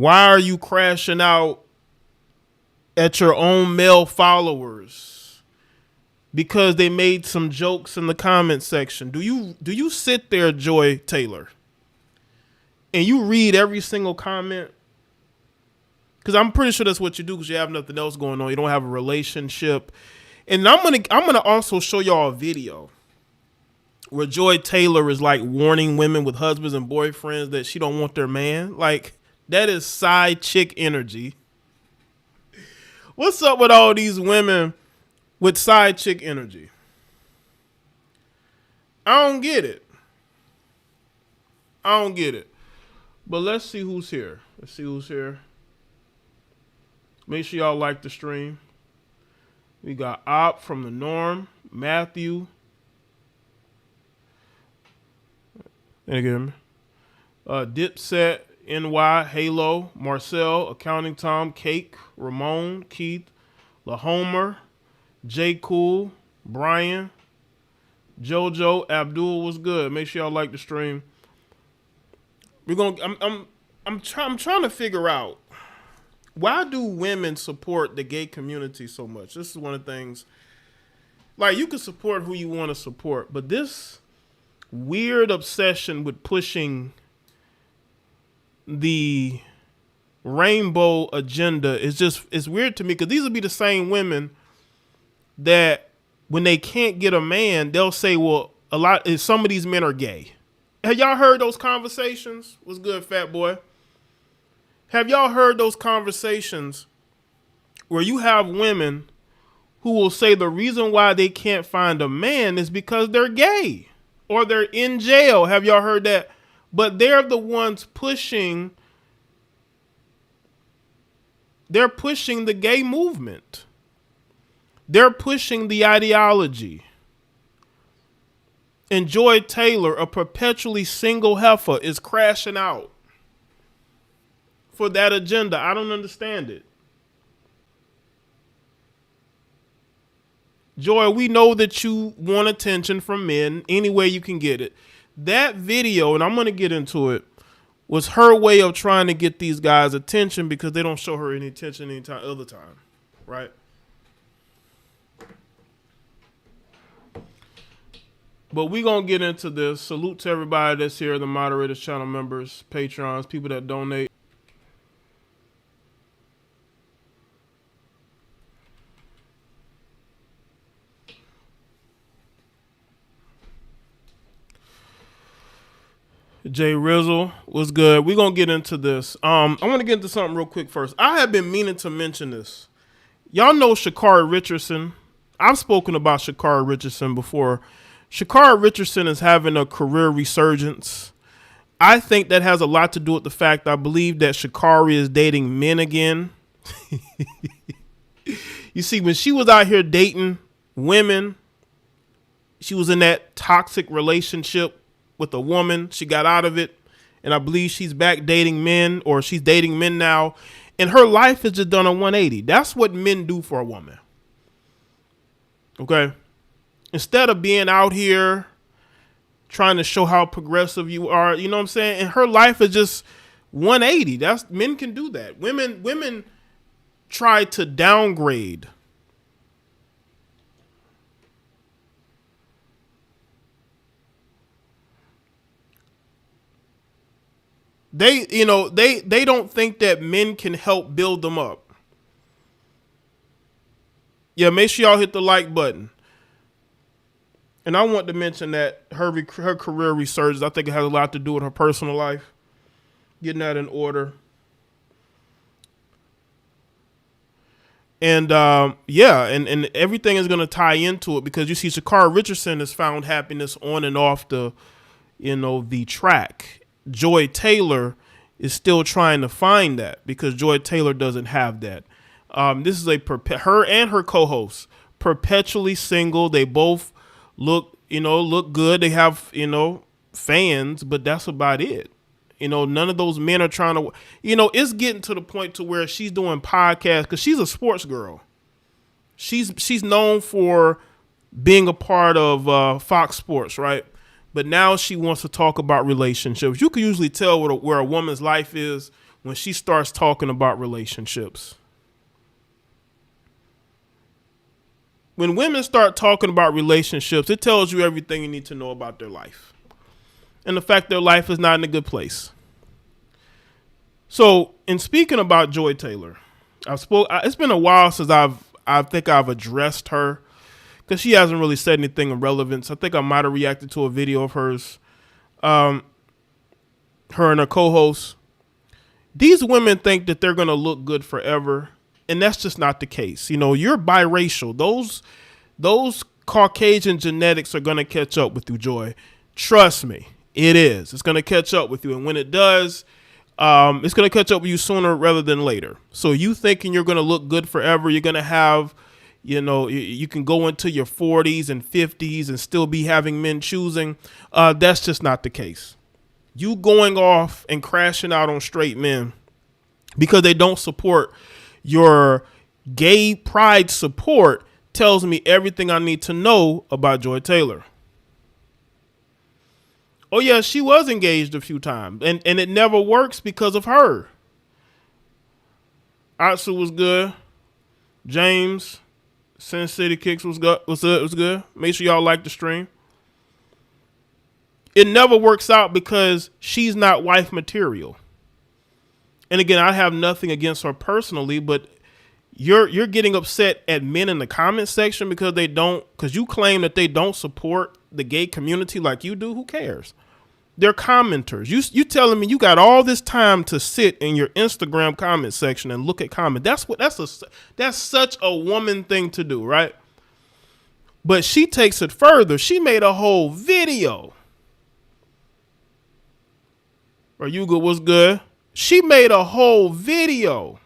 Why are you crashing out at your own male followers? Because they made some jokes in the comment section. Do you sit there, Joy Taylor, and you read every single comment? Because I'm pretty sure that's what you do because you have nothing else going on. You don't have a relationship. And I'm gonna also show y'all a video where Joy Taylor is like warning women with husbands and boyfriends that she don't want their man. Like, that is side chick energy. What's up with all these women with side chick energy? I don't get it. But let's see who's here. Make sure y'all like the stream. We got Op from the Norm, Matthew. Dipset, NY, Halo, Marcel, Accounting Tom, Cake, Ramon, Keith, LaHomer, J Cool, Brian, JoJo, Abdul was good. Make sure y'all like the stream. I'm trying to figure out, why do women support the gay community so much? This is one of the things. Like, you can support who you want to support, but this weird obsession with pushing the rainbow agenda it's weird to me, because these will be the same women that when they can't get a man, they'll say, well, some of these men are gay. Have y'all heard those conversations? What's good, fat boy? Have y'all heard those conversations where you have women who will say the reason why they can't find a man is because they're gay or they're in jail? Have y'all heard that? But they're the ones pushing. They're pushing the gay movement. They're pushing the ideology. And Joy Taylor, a perpetually single heifer, is crashing out for that agenda. I don't understand it. Joy, we know that you want attention from men any way you can get it. That video, and I'm going to get into it, was her way of trying to get these guys' attention because they don't show her any attention any other time, right? But we're going to get into this. Salute to everybody that's here, the moderators, channel members, patrons, people that donate. Jay Rizzle was good. We're going to get into this. I want to get into something real quick first. I have been meaning to mention this. Y'all know Sha'Carri Richardson. I've spoken about Sha'Carri Richardson before. Sha'Carri Richardson is having a career resurgence. I think that has a lot to do with the fact I believe that Sha'Carri is dating men again. You see, when she was out here dating women, she was in that toxic relationship with a woman. She got out of it, and I believe she's back dating men, or she's dating men now, and her life has just done a 180. That's what men do for a woman. Okay? Instead of being out here trying to show how progressive you are, you know what I'm saying? And her life is just 180. Men can do that. Women try to downgrade. They don't think that men can help build them up. Yeah, make sure y'all hit the like button. And I want to mention that her career resurgence, I think it has a lot to do with her personal life, getting that in order. And and everything is going to tie into it, because you see Sha'Carri Richardson has found happiness on and off the track. Joy Taylor is still trying to find that, because Joy Taylor doesn't have that. This is her and her co-host, perpetually single. They both look good. They have, fans, but that's about it. None of those men are trying to, it's getting to the point to where she's doing podcasts, because she's a sports girl. She's known for being a part of Fox Sports, right? But now she wants to talk about relationships. You can usually tell where a woman's life is when she starts talking about relationships. When women start talking about relationships, it tells you everything you need to know about their life. And the fact their life is not in a good place. So, in speaking about Joy Taylor, it's been a while since I think I've addressed her, because she hasn't really said anything of relevance. I think I might have reacted to a video of hers, her and her co-host. These women think that they're going to look good forever, and that's just not the case. You know, you're biracial. Those Caucasian genetics are going to catch up with you, Joy. Trust me, it is. It's going to catch up with you, and when it does, it's going to catch up with you sooner rather than later. So you thinking you're going to look good forever, you're going to have, you know, you can go into your 40s and 50s and still be having men choosing. That's just not the case. You going off and crashing out on straight men because they don't support your gay pride support tells me everything I need to know about Joy Taylor. Oh, yeah, she was engaged a few times, and it never works because of her. Atsu was good. James, Sin City Kicks was good. Make sure y'all like the stream. It never works out because she's not wife material. And again, I have nothing against her personally, but you're getting upset at men in the comment section because you claim that they don't support the gay community like you do. Who cares? They're commenters. You telling me you got all this time to sit in your Instagram comment section and look at comments. That's such a woman thing to do, right? But she takes it further. She made a whole video. Or Yuga was good. She made a whole video.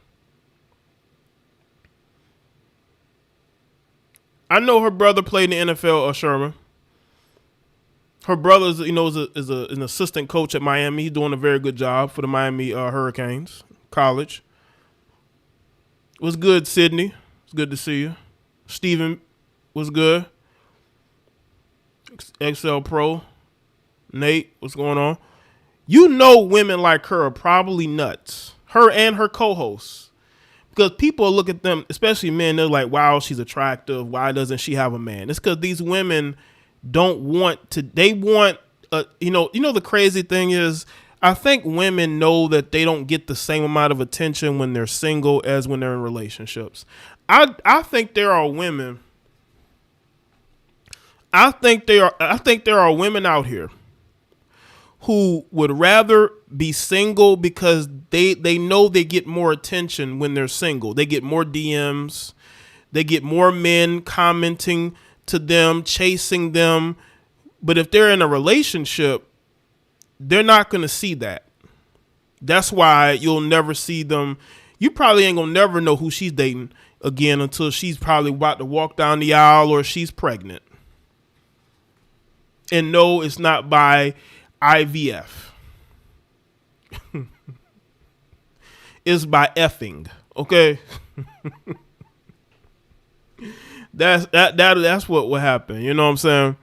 I know her brother played in the NFL, Sherman. Her brother is an assistant coach at Miami. He's doing a very good job for the Miami Hurricanes college. It was good, Sydney. It's good to see you. Steven was good. XL Pro. Nate, what's going on? You know women like her are probably nuts. Her and her co-hosts. Because people look at them, especially men, they're like, wow, she's attractive. Why doesn't she have a man? It's because these women don't want to, they want, the crazy thing is, I think women know that they don't get the same amount of attention when they're single as when they're in relationships. I think there are women, I think there are women out here who would rather be single because they know they get more attention when they're single. They get more DMs. They get more men commenting to them, chasing them. But if they're in a relationship, they're not going to see that. That's why you'll never see them. You probably ain't going to never know who she's dating again until she's probably about to walk down the aisle or she's pregnant. And no, it's not by IVF. It's by effing. Okay. That's what will happen. You know what I'm saying?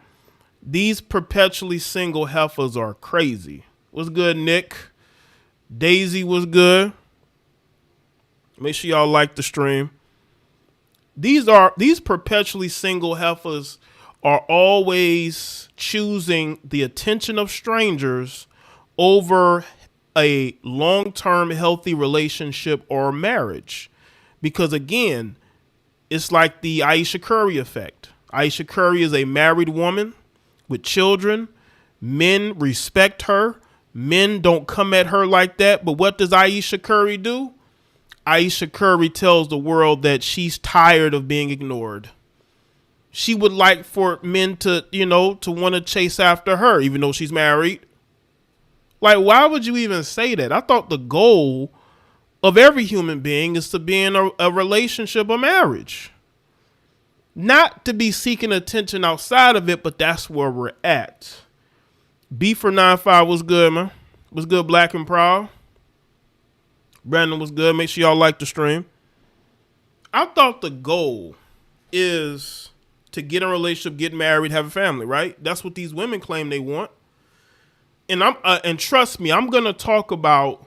These perpetually single heifers are crazy. What's good, Nick? Daisy was good. Make sure y'all like the stream. These perpetually single heifers are always choosing the attention of strangers over a long-term healthy relationship or marriage. Because again, it's like the Aisha Curry effect. Aisha Curry is a married woman with children. Men respect her. Men don't come at her like that. But what does Aisha Curry do? Aisha Curry tells the world that she's tired of being ignored. She would like for men to want to chase after her, even though she's married. Like, why would you even say that? I thought the goal of every human being is to be in a relationship or marriage. Not to be seeking attention outside of it, but that's where we're at. B for 9-5 was good, man. Was good, Black and Proud. Brandon was good. Make sure y'all like the stream. I thought the goal is to get in a relationship, get married, have a family, right? That's what these women claim they want. And and trust me, I'm going to talk about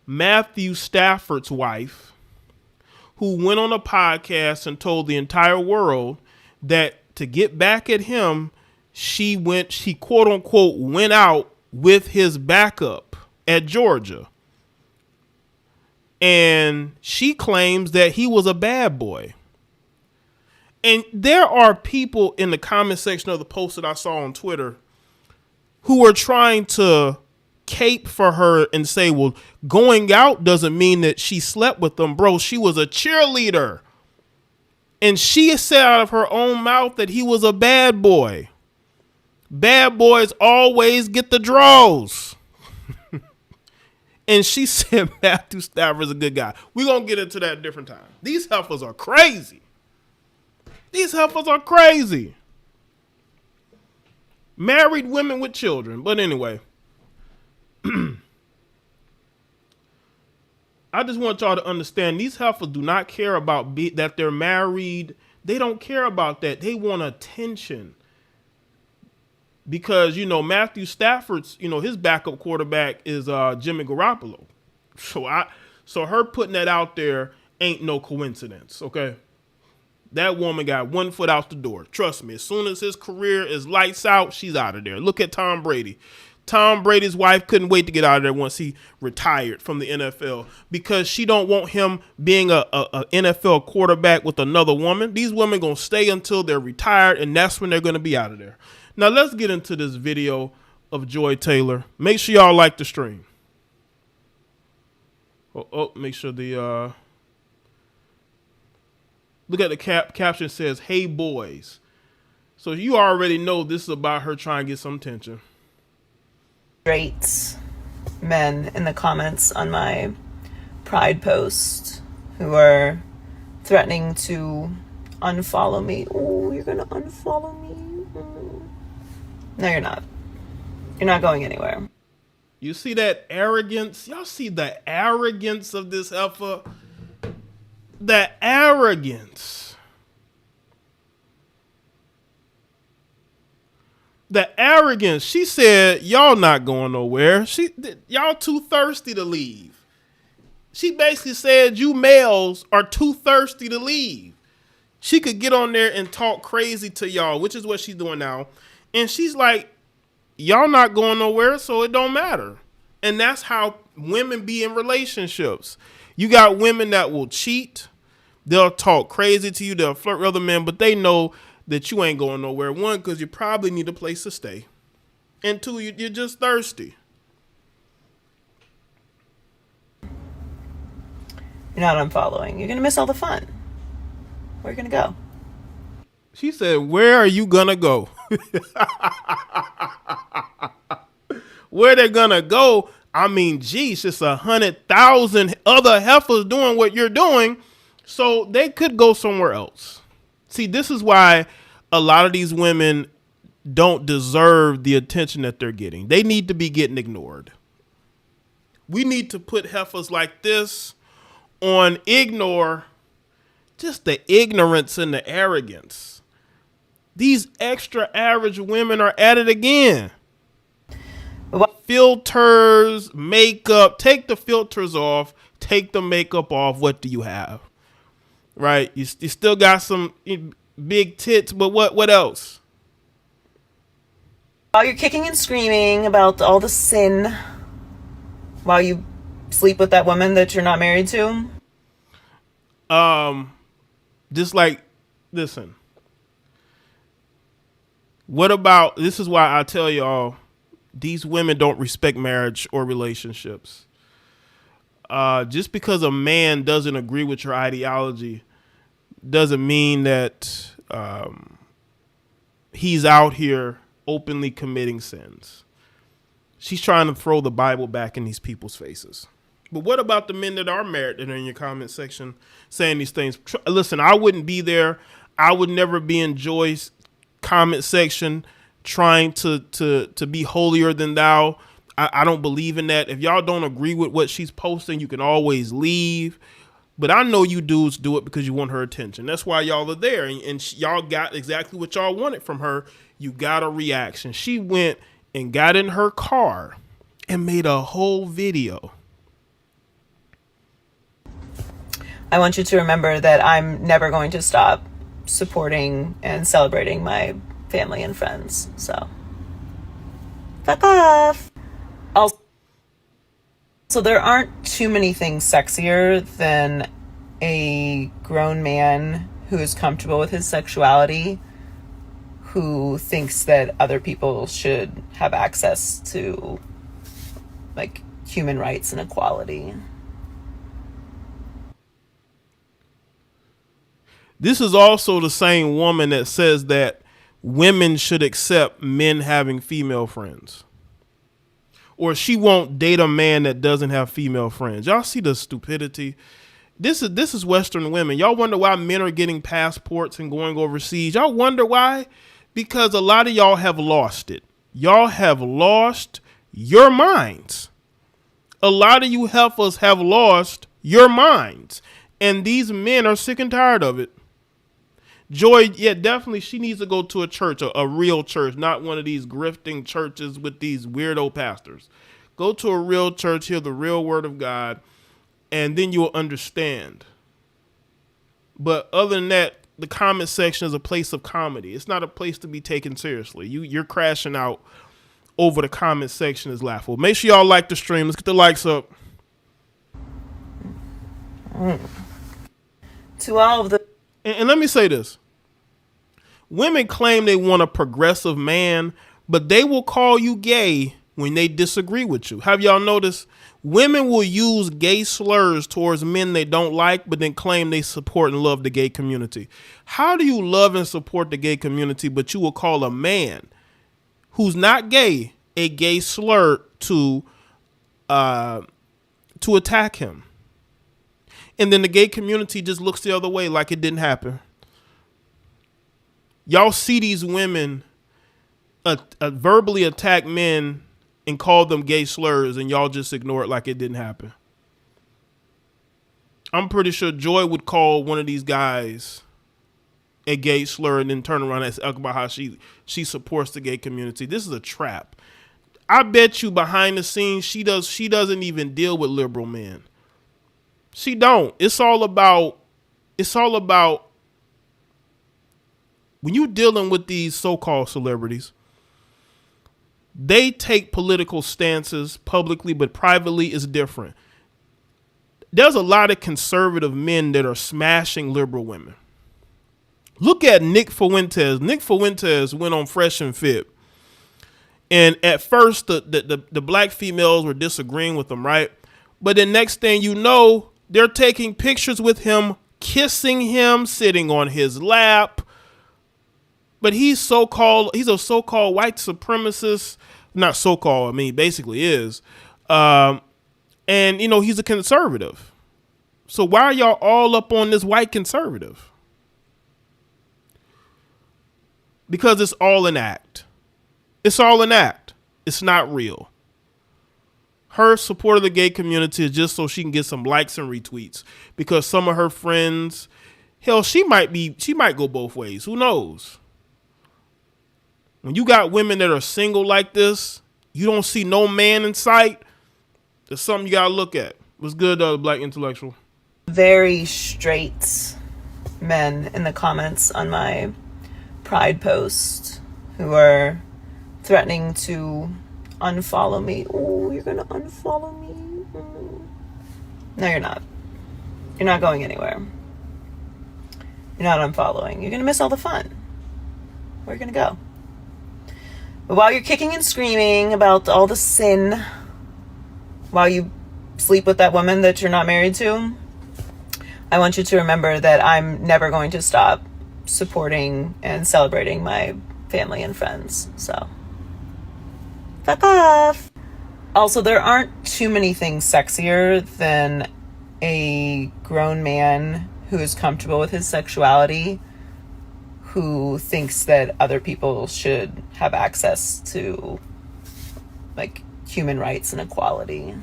Matthew Stafford's wife, who went on a podcast and told the entire world that to get back at him, she quote unquote went out with his backup at Georgia. And she claims that he was a bad boy. And there are people in the comment section of the post that I saw on Twitter who are trying to cape for her and say, well, going out doesn't mean that she slept with them. Bro, she was a cheerleader. And she said out of her own mouth that he was a bad boy. Bad boys always get the draws. And she said Matthew Stafford's a good guy. We're going to get into that a different time. These heifers are crazy. These heifers are crazy. Married women with children. But anyway, I just want y'all to understand these heifers do not care about that they're married. They don't care about that. They want attention. Because, you know, Matthew Stafford's, you know, his backup quarterback is Jimmy Garoppolo. So her putting that out there ain't no coincidence, okay? That woman got 1 foot out the door. Trust me, as soon as his career is lights out, she's out of there. Look at Tom Brady. Tom Brady's wife couldn't wait to get out of there once he retired from the NFL because she don't want him being a NFL quarterback with another woman. These women going to stay until they're retired, and that's when they're going to be out of there. Now, let's get into this video of Joy Taylor. Make sure y'all like the stream. Make sure the... Look at the caption says, "Hey boys." So you already know this is about her trying to get some attention. Straight men in the comments on my Pride post who are threatening to unfollow me. Oh, you're gonna unfollow me? No, you're not. You're not going anywhere. You see that arrogance? Y'all see the arrogance of this heifer? The arrogance. The arrogance. She said, y'all not going nowhere. Y'all too thirsty to leave. She basically said you males are too thirsty to leave. She could get on there and talk crazy to y'all, which is what she's doing now. And she's like, y'all not going nowhere, so it don't matter. And that's how women be in relationships. You got women that will cheat. They'll talk crazy to you. They'll flirt with other men, but they know that you ain't going nowhere. One, because you probably need a place to stay. And two, you're just thirsty. You're not unfollowing. You're going to miss all the fun. Where are you going to go? She said, where are you going to go? Where they're going to go? I mean, geez, it's 100,000 other heifers doing what you're doing. So they could go somewhere else. See, this is why a lot of these women don't deserve the attention that they're getting. They need to be getting ignored. We need to put heifers like this on ignore, just the ignorance and the arrogance. These extra average women are at it again. Filters, makeup, take the filters off, take the makeup off. What do you have? Right? You still got some big tits, but what else? While you're kicking and screaming about all the sin, while you sleep with that woman that you're not married to? Just like, listen. What about, this is why I tell y'all, these women don't respect marriage or relationships. Just because a man doesn't agree with your ideology doesn't mean that he's out here openly committing sins. She's trying to throw the Bible back in these people's faces. But what about the men that are married that are in your comment section saying these things? Listen, I wouldn't be there. I would never be in Joy's comment section trying to be holier than thou. I don't believe in that. If y'all don't agree with what she's posting, you can always leave. But I know you dudes do it because you want her attention. That's why y'all are there. And y'all got exactly what y'all wanted from her. You got a reaction. She went and got in her car and made a whole video I want you to remember that I'm never going to stop supporting and celebrating my family and friends. So, fuck off. Also, there aren't too many things sexier than a grown man who is comfortable with his sexuality, who thinks that other people should have access to, like, human rights and equality. This is also the same woman that says that women should accept men having female friends, or she won't date a man that doesn't have female friends. Y'all see the stupidity? This is Western women. Y'all wonder why men are getting passports and going overseas. Y'all wonder why? Because a lot of y'all have lost it. Y'all have lost your minds. A lot of you heifers have lost your minds. And these men are sick and tired of it. Joy, yeah, definitely she needs to go to a church, a real church, not one of these grifting churches with these weirdo pastors. Go to a real church, hear the real word of God, and then you'll understand. But other than that, the comment section is a place of comedy. It's not a place to be taken seriously. You're crashing out over the comment section is laughable. Make sure y'all like the stream. Let's get the likes up. To all of the... And let me say this. Women claim they want a progressive man, but they will call you gay when they disagree with you. Have y'all noticed? Women will use gay slurs towards men they don't like, but then claim they support and love the gay community. How do you love and support the gay community, but you will call a man who's not gay a gay slur to attack him? And then the gay community just looks the other way like it didn't happen. Y'all see these women verbally attack men and call them gay slurs, and y'all just ignore it like it didn't happen. I'm pretty sure Joy would call one of these guys a gay slur and then turn around and talk about how she supports the gay community. This is a trap. I bet you behind the scenes she doesn't even deal with liberal men. She don't. It's all about when you're dealing with these so-called celebrities, they take political stances publicly, but privately is different. There's a lot of conservative men that are smashing liberal women. Look at Nick Fuentes. Nick Fuentes went on Fresh and Fit. And at first, the black females were disagreeing with him, right? But the next thing you know, they're taking pictures with him, kissing him, sitting on his lap. But he's a so-called white supremacist. Not so-called, I mean, basically is. And, he's a conservative. So why are y'all all up on this white conservative? Because it's all an act. It's all an act. It's not real. Her support of the gay community is just so she can get some likes and retweets. Because some of her friends, hell, she might go both ways. Who knows? When you got women that are single like this, you don't see no man in sight. There's something you gotta look at. What's good, Black Intellectual? Very straight men in the comments on my Pride post who are threatening to unfollow me. Oh, you're gonna unfollow me? No, you're not. You're not going anywhere. You're not unfollowing. You're gonna miss all the fun. Where are you gonna go? But while you're kicking and screaming about all the sin, while you sleep with that woman that you're not married to, I want you to remember that I'm never going to stop supporting and celebrating my family and friends. So, fuck off. Also, there aren't too many things sexier than a grown man who is comfortable with his sexuality, who thinks that other people should have access to, like, human rights and equality.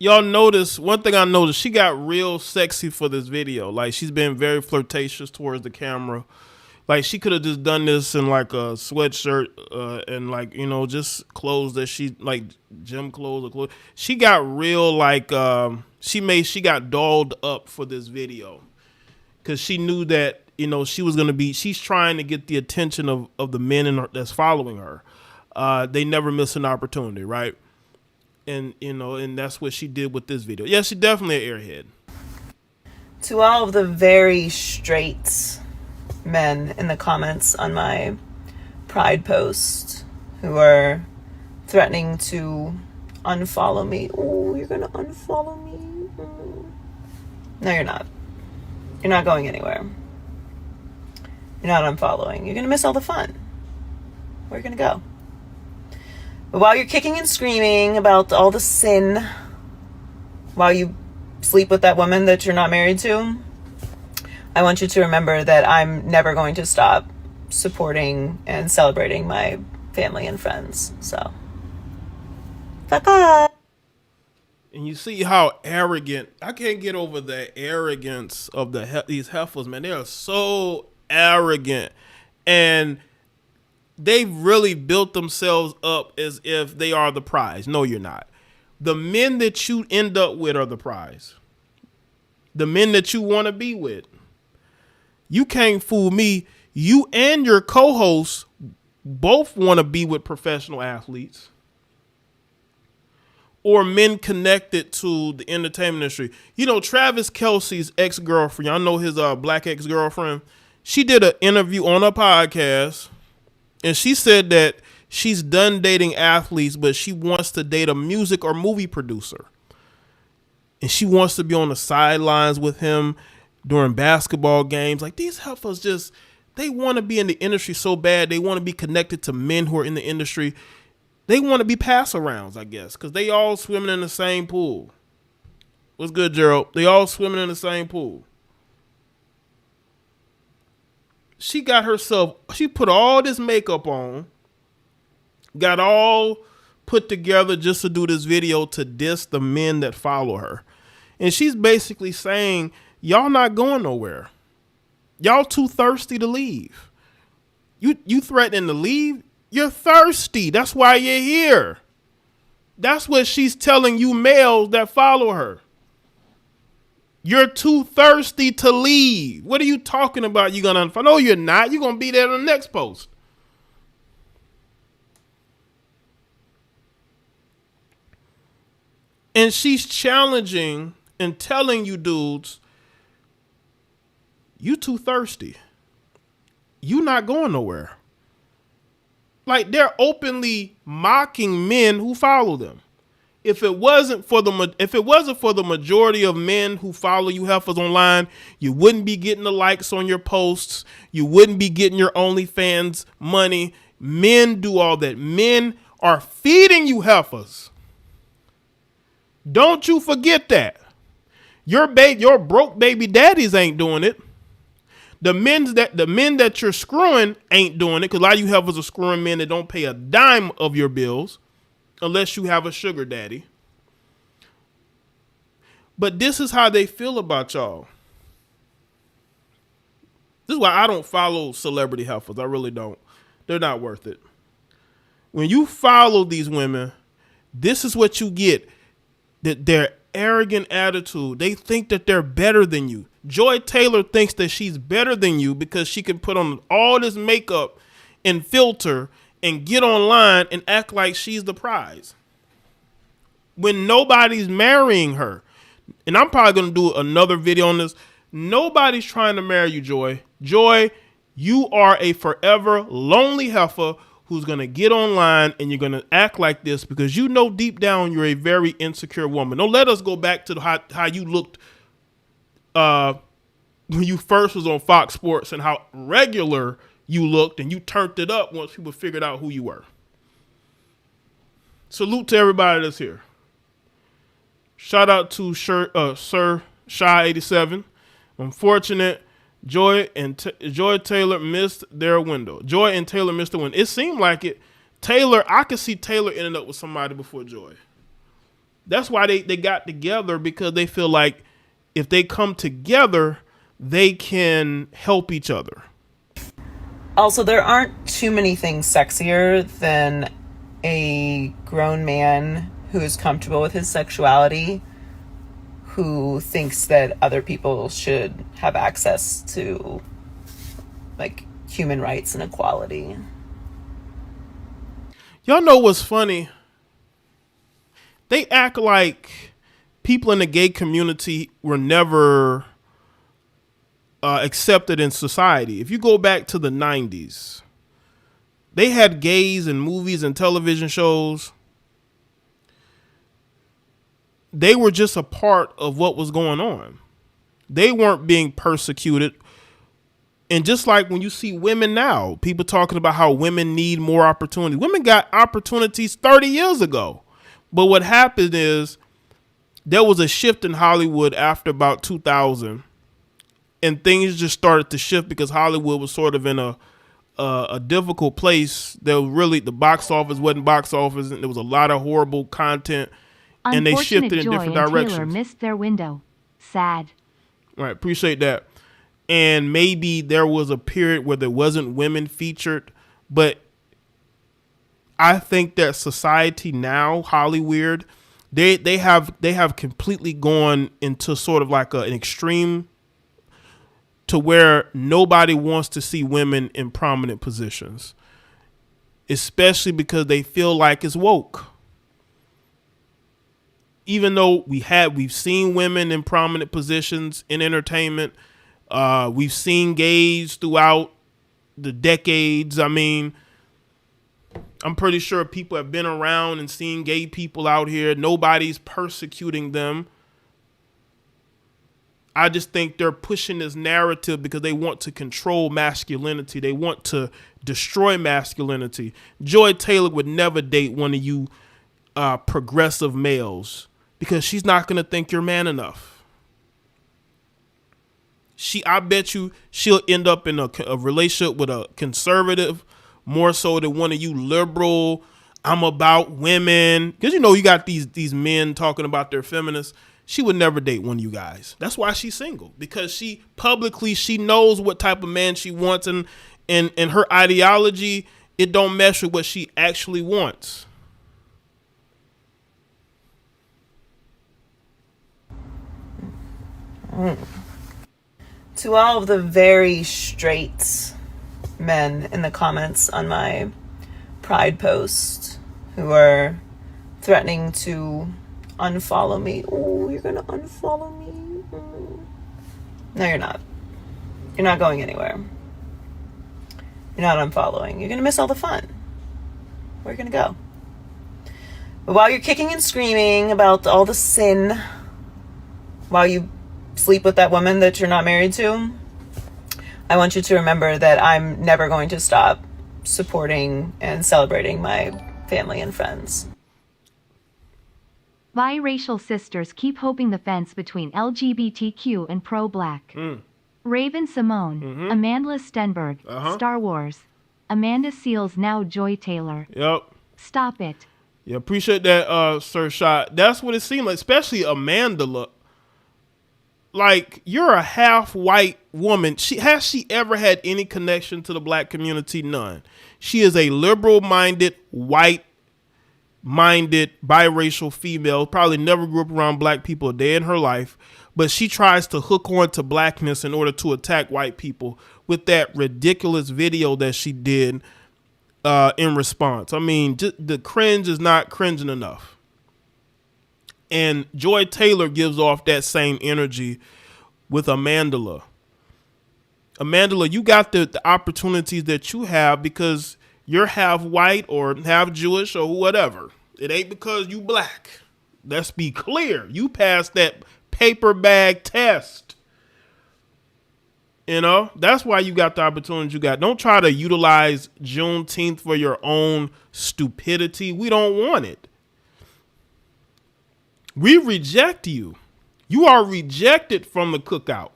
Y'all notice, one thing I noticed, she got real sexy for this video. Like, she's been very flirtatious towards the camera. Like she could have just done this in like a sweatshirt and like, you know, just clothes that she like gym clothes or clothes. She got real like she got dolled up for this video because she knew that, you know, she's trying to get the attention of the men that's following her. They never miss an opportunity, right? And, you know, and that's what she did with this video. Yeah, she definitely an airhead. To all of the very straight men in the comments on my pride post who are threatening to unfollow me. Oh, you're going to unfollow me? No, you're not. You're not going anywhere. You're not unfollowing. You're going to miss all the fun. Where are you going to go? But while you're kicking and screaming about all the sin, while you sleep with that woman that you're not married to, I want you to remember that I'm never going to stop supporting and celebrating my family and friends. So, bye-bye. And you see how arrogant, I can't get over the arrogance of these heifers, man. They are so arrogant. And they've really built themselves up as if they are the prize. No, you're not. The men that you end up with are the prize. The men that you want to be with. You can't fool me. You and your co-host both want to be with professional athletes or men connected to the entertainment industry. You know, Travis Kelce's ex-girlfriend, y'all know his black ex-girlfriend. She did an interview on a podcast, and she said that she's done dating athletes, but she wants to date a music or movie producer. And she wants to be on the sidelines with him during basketball games. Like, these heifers just, they want to be in the industry so bad. They want to be connected to men who are in the industry. They want to be pass-arounds, I guess, because they all swimming in the same pool. What's good, Gerald? They all swimming in the same pool. She put all this makeup on, got all put together just to do this video to diss the men that follow her. And she's basically saying, y'all not going nowhere. Y'all too thirsty to leave. You threatening to leave? You're thirsty. That's why you're here. That's what she's telling you males that follow her. You're too thirsty to leave. What are you talking about? You're going to unfollow? No, you're not. You're going to be there on the next post. And she's challenging and telling you dudes, you too thirsty. You not going nowhere. Like, they're openly mocking men who follow them. If it wasn't for the majority of men who follow you heifers online, you wouldn't be getting the likes on your posts. You wouldn't be getting your OnlyFans money. Men do all that. Men are feeding you heifers. Don't you forget that. Your broke baby daddies ain't doing it. The men that you're screwing ain't doing it, because a lot of you heifers are screwing men that don't pay a dime of your bills unless you have a sugar daddy. But this is how they feel about y'all. This is why I don't follow celebrity heifers. I really don't. They're not worth it. When you follow these women, this is what you get. That their arrogant attitude. They think that they're better than you. Joy Taylor thinks that she's better than you because she can put on all this makeup and filter and get online and act like she's the prize when nobody's marrying her. And I'm probably going to do another video on this. Nobody's trying to marry you, Joy. Joy, you are a forever lonely heifer who's going to get online and you're going to act like this because you know deep down you're a very insecure woman. Don't let us go back to how you looked when you first was on Fox Sports and how regular you looked, and you turned it up once people figured out who you were. Salute to everybody that's here. Shout out to Sir Shy87. Unfortunate, Joy Taylor missed their window. Joy and Taylor missed the window. It seemed like it. I could see Taylor ending up with somebody before Joy. That's why they got together, because they feel like if they come together, they can help each other. Also, there aren't too many things sexier than a grown man who is comfortable with his sexuality, who thinks that other people should have access to, like, human rights and equality. Y'all know what's funny? They act like people in the gay community were never accepted in society. If you go back to the 90s, they had gays in movies and television shows. They were just a part of what was going on. They weren't being persecuted. And just like when you see women now, people talking about how women need more opportunities. Women got opportunities 30 years ago. But what happened is there was a shift in Hollywood after about 2000. And things just started to shift because Hollywood was sort of in a difficult place. There was really, the box office wasn't box office, and there was a lot of horrible content, and they shifted in different directions. Taylor missed their window. Sad. Right, appreciate that. And maybe there was a period where there wasn't women featured, but I think that society now, Hollywood, they have completely gone into sort of like an extreme to where nobody wants to see women in prominent positions, especially because they feel like it's woke. Even though we've seen women in prominent positions in entertainment, we've seen gays throughout the decades. I mean, I'm pretty sure people have been around and seen gay people out here. Nobody's persecuting them. I just think they're pushing this narrative because they want to control masculinity. They want to destroy masculinity. Joy Taylor would never date one of you progressive males because she's not going to think you're man enough. I bet you she'll end up in a relationship with a conservative more so than one of you liberal. I'm about women. Because, you got these men talking about their feminists. She would never date one of you guys. That's why she's single, because she knows what type of man she wants, and her ideology, it don't mesh with what she actually wants. To all of the very straight men in the comments on my Pride post who are threatening to unfollow me. Oh, you're gonna unfollow me? No, you're not. You're not going anywhere. You're not unfollowing. You're gonna miss all the fun. Where are you gonna go? But while you're kicking and screaming about all the sin, while you sleep with that woman that you're not married to, I want you to remember that I'm never going to stop supporting and celebrating my family and friends. Biracial sisters keep hoping the fence between LGBTQ and pro-black. Raven Simone, Amanda Stenberg, Star Wars, Amanda Seals, now Joy Taylor. Yep. Stop it. Yeah, appreciate that, Sir Shot. That's what it seemed like, especially Amanda. Like, you're a half-white woman. Has she ever had any connection to the black community? None. She is a liberal-minded, white-minded, biracial female. Probably never grew up around black people a day in her life. But she tries to hook on to blackness in order to attack white people with that ridiculous video that she did in response. I mean, the cringe is not cringing enough. And Joy Taylor gives off that same energy with Amanda. Amanda, you got the opportunities that you have because you're half white or half Jewish or whatever. It ain't because you black. Let's be clear. You passed that paper bag test. That's why you got the opportunities you got. Don't try to utilize Juneteenth for your own stupidity. We don't want it. We reject you. You are rejected from the cookout.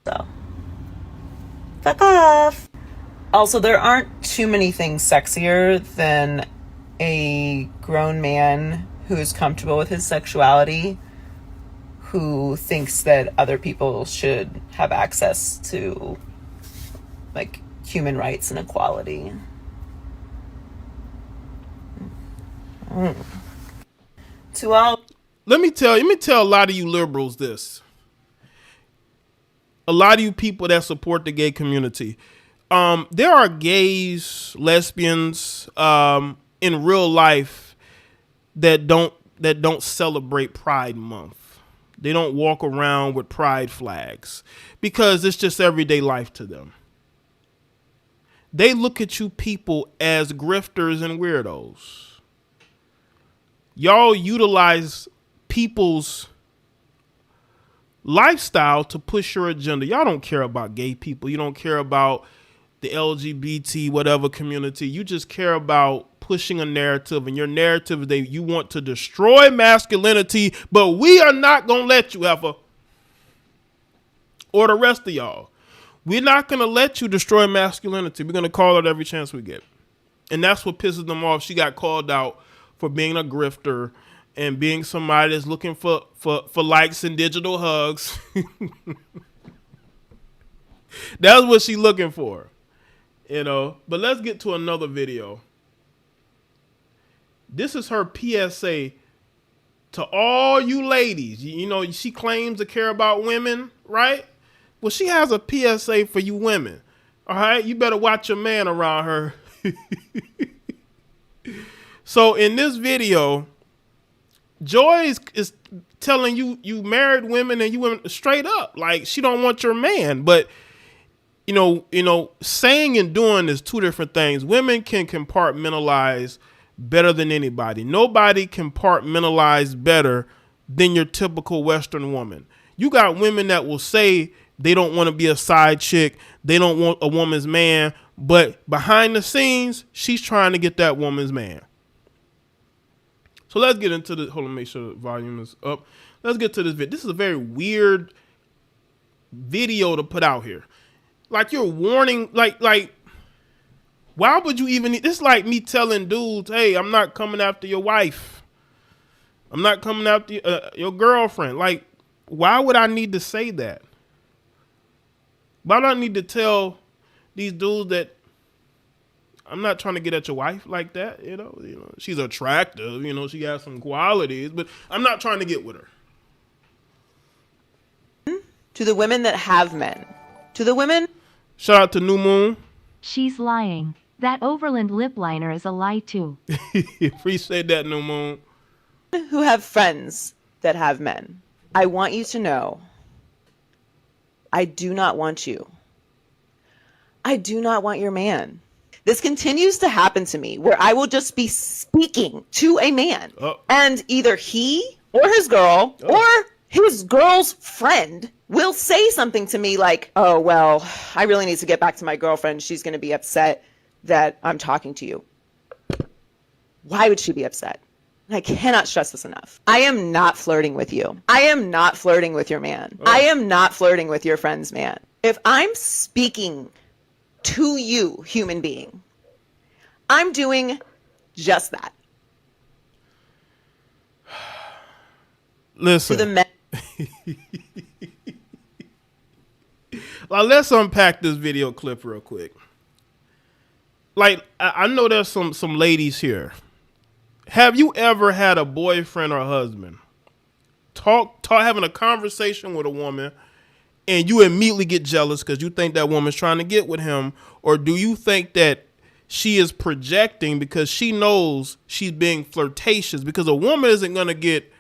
So, fuck off. Also, there aren't too many things sexier than a grown man who is comfortable with his sexuality, who thinks that other people should have access to like human rights and equality. To all, let me tell a lot of you liberals this. A lot of you people that support the gay community. There are gays, lesbians, in real life that don't celebrate Pride Month. They don't walk around with pride flags because it's just everyday life to them. They look at you people as grifters and weirdos. Y'all utilize people's lifestyle to push your agenda. Y'all don't care about gay people. You don't care about the LGBT whatever community. You just care about pushing a narrative, and your narrative is that you want to destroy masculinity, but we are not going to let you, Effa, or the rest of y'all. We're not going to let you destroy masculinity. We're going to call it every chance we get. And that's what pisses them off. She got called out for being a grifter and being somebody that's looking for likes and digital hugs. That's what she's looking for, you know. But let's get to another video. This is her PSA to all you ladies. You know, she claims to care about women, right? Well, she has a PSA for you women. All right, you better watch your man around her. So in this video, Joy is telling you married women and you women straight up, like she don't want your man. But you know, saying and doing is two different things. Women can compartmentalize better than anybody. Nobody compartmentalize better than your typical Western woman. You got women that will say they don't want to be a side chick. They don't want a woman's man. But behind the scenes, she's trying to get that woman's man. So let's get into the, hold on, make sure the volume is up. Let's get to this video. This is a very weird video to put out here. Like you're warning, like, why would you even, this is like me telling dudes, hey, I'm not coming after your wife. I'm not coming after your girlfriend. Like, why would I need to say that? Why do I need to tell these dudes that I'm not trying to get at your wife like that? You know, she's attractive, you know, she has some qualities, but I'm not trying to get with her. to the women that have men, to the women. Shout out to New Moon. She's lying. That Overland lip liner is a lie too. Appreciate that, New Moon. Who have friends that have men. I want you to know, I do not want you. I do not want your man. This continues to happen to me where I will just be speaking to a man and either he or his girl or his girl's friend will say something to me like, oh, well, I really need to get back to my girlfriend. She's going to be upset that I'm talking to you. Why would she be upset? I cannot stress this enough. I am not flirting with you. I am not flirting with your man. I am not flirting with your friend's man. If I'm speaking to you, human being, I'm doing just that. Listen. To the men. Well, let's unpack this video clip real quick. Like, I know there's some ladies here. Have you ever had a boyfriend or a husband having a conversation with a woman and you immediately get jealous because you think that woman's trying to get with him? Or do you think that she is projecting because she knows she's being flirtatious? Because a woman isn't going to get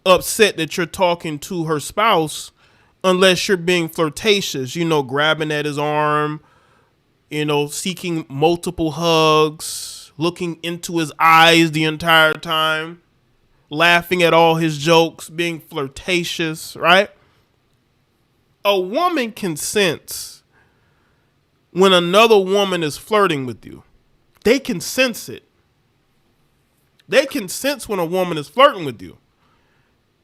upset that you're talking to her spouse unless you're being flirtatious, you know, grabbing at his arm, you know, seeking multiple hugs, looking into his eyes the entire time, laughing at all his jokes, being flirtatious, right? A woman can sense when another woman is flirting with you. They can sense it. They can sense when a woman is flirting with you.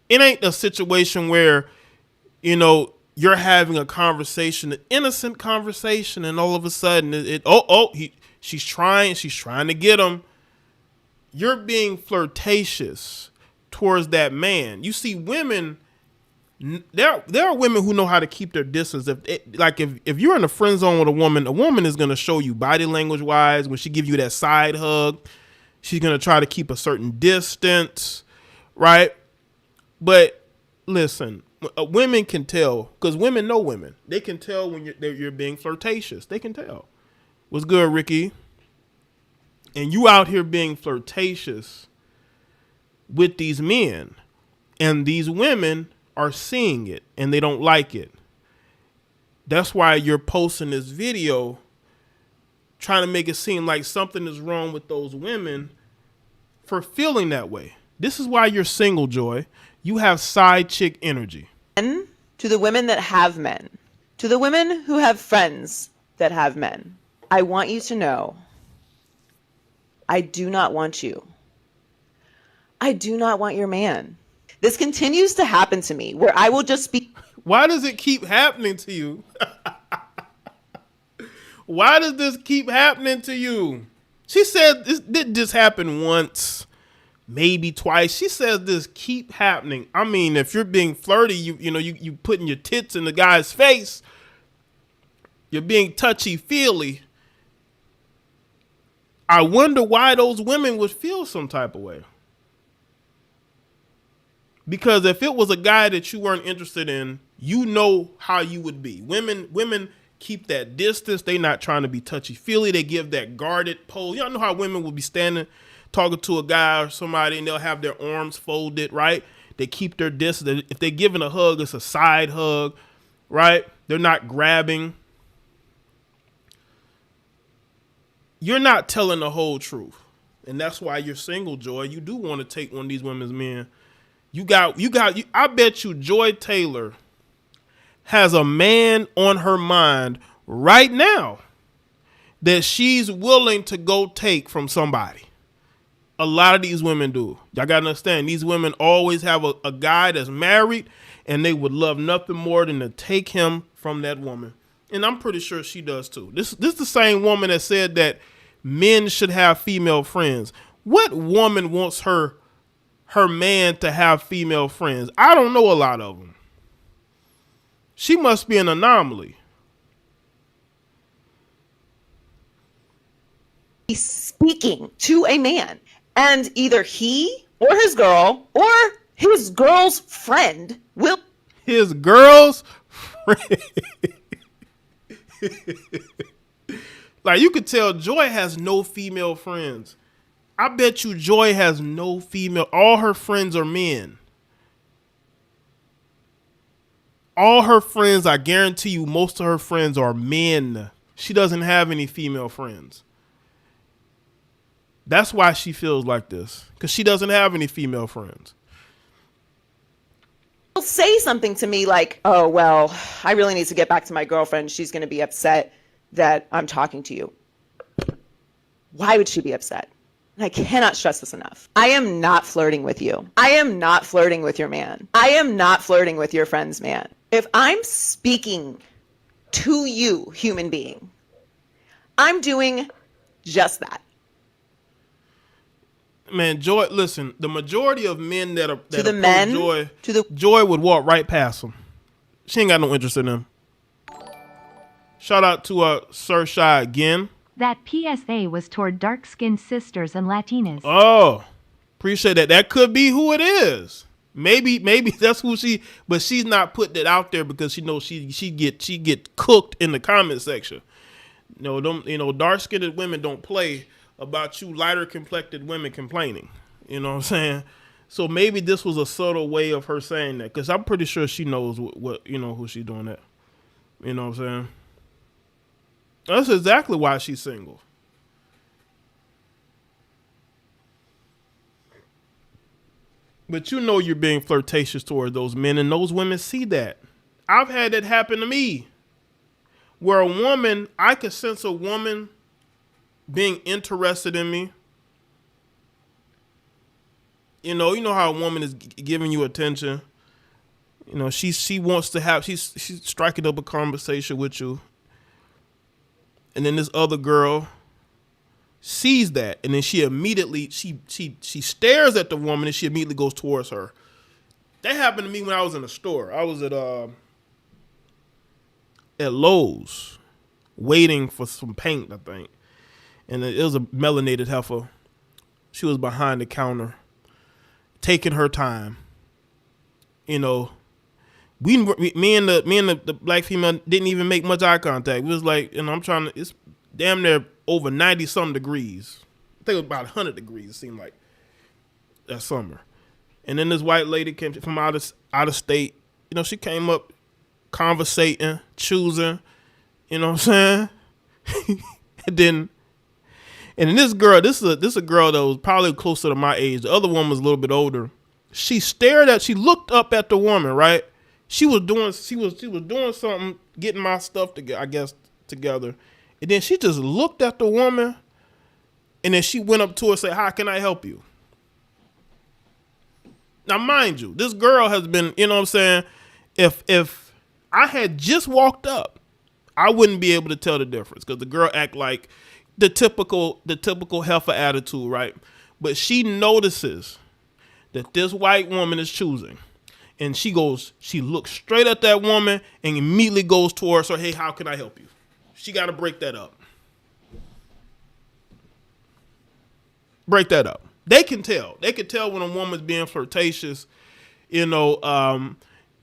It ain't a situation where, you know, you're having a conversation, an innocent conversation, and all of a sudden she's trying to get him. You're being flirtatious towards that man. You see, women There are women who know how to keep their distance. If you're in a friend zone with a woman is going to show you body language wise. When she give you that side hug, she's going to try to keep a certain distance, right? But listen, women can tell, because women know women. They can tell when you're being flirtatious. They can tell. What's good, Ricky? And you out here being flirtatious with these men, and these women are seeing it and they don't like it. That's why you're posting this video trying to make it seem like something is wrong with those women for feeling that way. This is why you're single, Joy. You have side chick energy. And to the women that have men, to the women who have friends that have men, I want you to know, I do not want you. I do not want your man. This continues to happen to me where I will just be. Why does it keep happening to you? Why does this keep happening to you? She said this didn't just happen once, maybe twice. She says this keep happening. I mean, if you're being flirty, you putting your tits in the guy's face. You're being touchy-feely. I wonder why those women would feel some type of way. Because if it was a guy that you weren't interested in, you know how you would be. Women keep that distance. They not trying to be touchy-feely. They give that guarded pose. Y'all know how women will be standing, talking to a guy or somebody, and they'll have their arms folded, right? They keep their distance. If they're giving a hug, it's a side hug, right? They're not grabbing. You're not telling the whole truth. And that's why you're single, Joy. You do want to take one of these women's men. I bet you Joy Taylor has a man on her mind right now that she's willing to go take from somebody. A lot of these women do. Y'all got to understand, these women always have a guy that's married, and they would love nothing more than to take him from that woman. And I'm pretty sure she does too. This is the same woman that said that men should have female friends. What woman wants her man to have female friends? I don't know a lot of them. She must be an anomaly. He's speaking to a man, and either he or his girl or his girl's friend will. His girl's friend. Like, you could tell Joy has no female friends. I bet you Joy has no female. All her friends are men. All her friends, I guarantee you, most of her friends are men. She doesn't have any female friends. That's why she feels like this, because she doesn't have any female friends. Say something to me like, oh, well, I really need to get back to my girlfriend. She's going to be upset that I'm talking to you. Why would she be upset? I cannot stress this enough. I am not flirting with you. I am not flirting with your man. I am not flirting with your friend's man. If I'm speaking to you, human being, I'm doing just that. Man, Joy, listen, the majority of men that are to the men, Joy would walk right past them. She ain't got no interest in them. Shout out to Sir Shy again. That PSA was toward dark-skinned sisters and Latinas. Oh, appreciate that. That could be who it is. Maybe that's who but she's not putting it out there because she knows she get cooked in the comment section. Dark-skinned women don't play about you lighter complected women complaining. You know what I'm saying? So maybe this was a subtle way of her saying that, because I'm pretty sure she knows what who she's doing that. You know what I'm saying? That's exactly why she's single. But you're being flirtatious toward those men, and those women see that. I've had that happen to me, where I could sense a woman being interested in me. You know how a woman is giving you attention. She wants to have, she's striking up a conversation with you. And then this other girl sees that, and then she immediately she stares at the woman, and she immediately goes towards her. That happened to me when I was in the store. I was at Lowe's waiting for some paint, I think. And it was a melanated heifer. She was behind the counter, taking her time. You know, me and the black female didn't even make much eye contact. It was like, you know, it's damn near over 90-some degrees. I think it was about 100 degrees, it seemed like, that summer. And then this white lady came from out of state. You know, she came up conversating, choosing, you know what I'm saying? and then this girl, this is a girl that was probably closer to my age. The other one was a little bit older. She looked up at the woman, right? She was doing something, getting my stuff together, I guess, together. And then she just looked at the woman, and then she went up to her and said, "How can I help you?" Now, mind you, this girl has been, you know what I'm saying? If I had just walked up, I wouldn't be able to tell the difference because the girl act like the typical heifer attitude, right? But she notices that this white woman is choosing. And she looks straight at that woman and immediately goes towards her, "Hey, how can I help you?" She got to break that up. Break that up. They can tell. They can tell when a woman's being flirtatious, you know,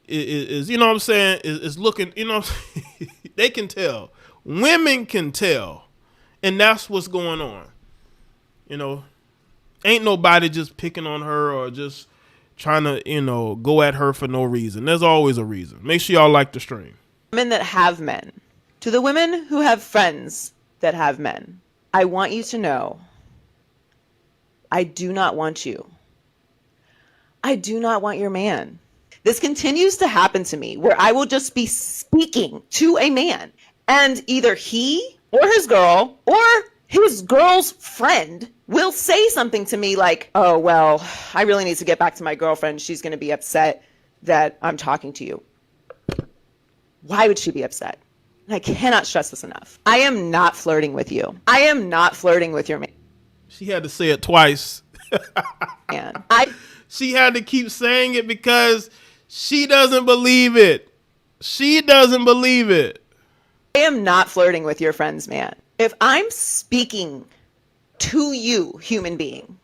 is you know what I'm saying, is looking, you know, they can tell. Women can tell. And that's what's going on. You know, ain't nobody just picking on her or just trying to, you know, go at her for no reason. There's always a reason. Make sure y'all like the stream. Women that have men. To the women who have friends that have men, I want you to know, I do not want you. I do not want your man. This continues to happen to me where I will just be speaking to a man and either he or his girl or his girl's friend will say something to me like, "Oh, well, I really need to get back to my girlfriend. She's going to be upset that I'm talking to you." Why would she be upset? I cannot stress this enough. I am not flirting with you. I am not flirting with your man. She had to say it twice. Man, she had to keep saying it because she doesn't believe it. She doesn't believe it. I am not flirting with your friend's man. If I'm speaking to you, human being,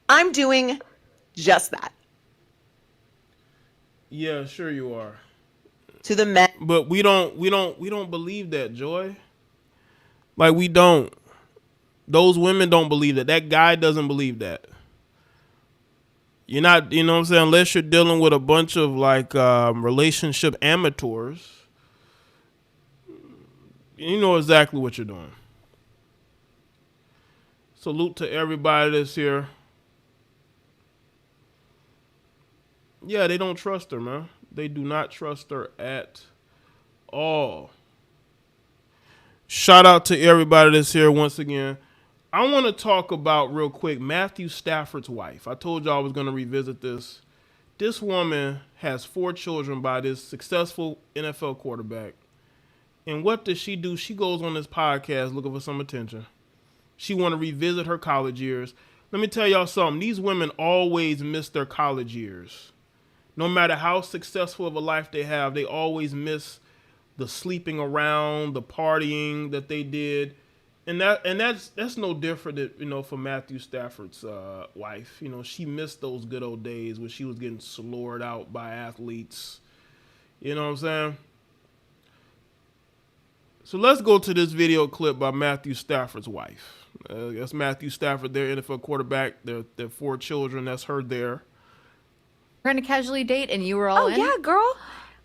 I'm doing just that. Yeah, sure you are. To the men. But we don't believe that, Joy. Like, we don't. Those women don't believe that. That guy doesn't believe that. You're not, you know what I'm saying, unless you're dealing with a bunch of like relationship amateurs, you know exactly what you're doing. Salute to everybody that's here. Yeah, they don't trust her, man. They do not trust her at all. Shout out to everybody that's here once again. I want to talk about real quick Matthew Stafford's wife. I told you I was going to revisit this. This woman has 4 children by this successful NFL quarterback. And what does she do? She goes on this podcast looking for some attention. She want to revisit her college years. Let me tell y'all something. These women always miss their college years. No matter how successful of a life they have, they always miss the sleeping around, the partying that they did. And that's no different than, you know, for Matthew Stafford's wife. You know, she missed those good old days when she was getting slurred out by athletes. You know what I'm saying? So let's go to this video clip by Matthew Stafford's wife. That's Matthew Stafford, their NFL quarterback. Their 4 children. That's her there. We're going to casually date and you were all in? Oh, yeah, girl.